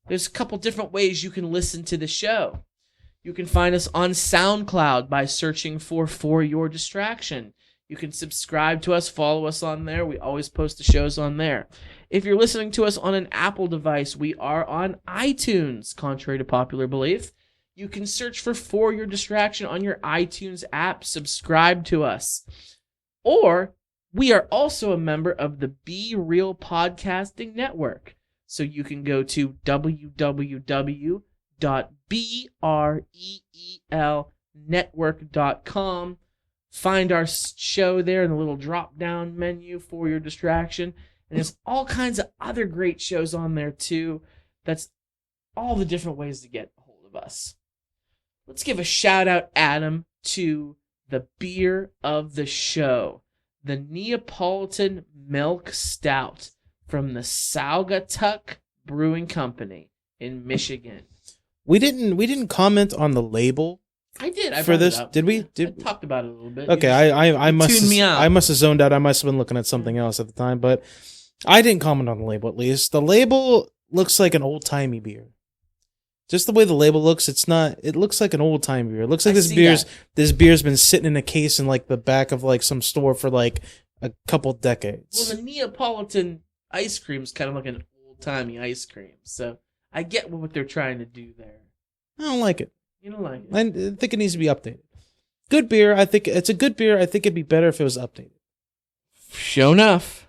There's a couple different ways you can listen to the show. You can find us on SoundCloud by searching For Your Distraction. You can subscribe to us, follow us on there. We always post the shows on there. If you're listening to us on an Apple device, we are on iTunes, contrary to popular belief. You can search For Your Distraction on your iTunes app. Subscribe to us. Or we are also a member of the Be Real Podcasting Network. So you can go to www.breelnetwork.com. Find our show there in the little drop-down menu For Your Distraction. And there's all kinds of other great shows on there, too. That's all the different ways to get a hold of us. Let's give a shout-out, Adam, to the beer of the show. The Neapolitan Milk Stout from the Saugatuck Brewing Company in Michigan. We didn't comment on the label. I did. For this, did we? I talked about it a little bit. Okay, I must tuned me out. I must have zoned out. I must have been looking at something else at the time, but I didn't comment on the label. At least the label looks like an old timey beer. Just the way the label looks, it looks like an old time beer. It looks like this beer's been sitting in a case in like the back of like some store for like a couple decades. Well, the Neapolitan ice cream is kind of like an old timey ice cream, so I get what they're trying to do there. I don't like it. You don't like it? I think it needs to be updated. Good beer. I think it's a good beer. I think it'd be better if it was updated. Sure enough.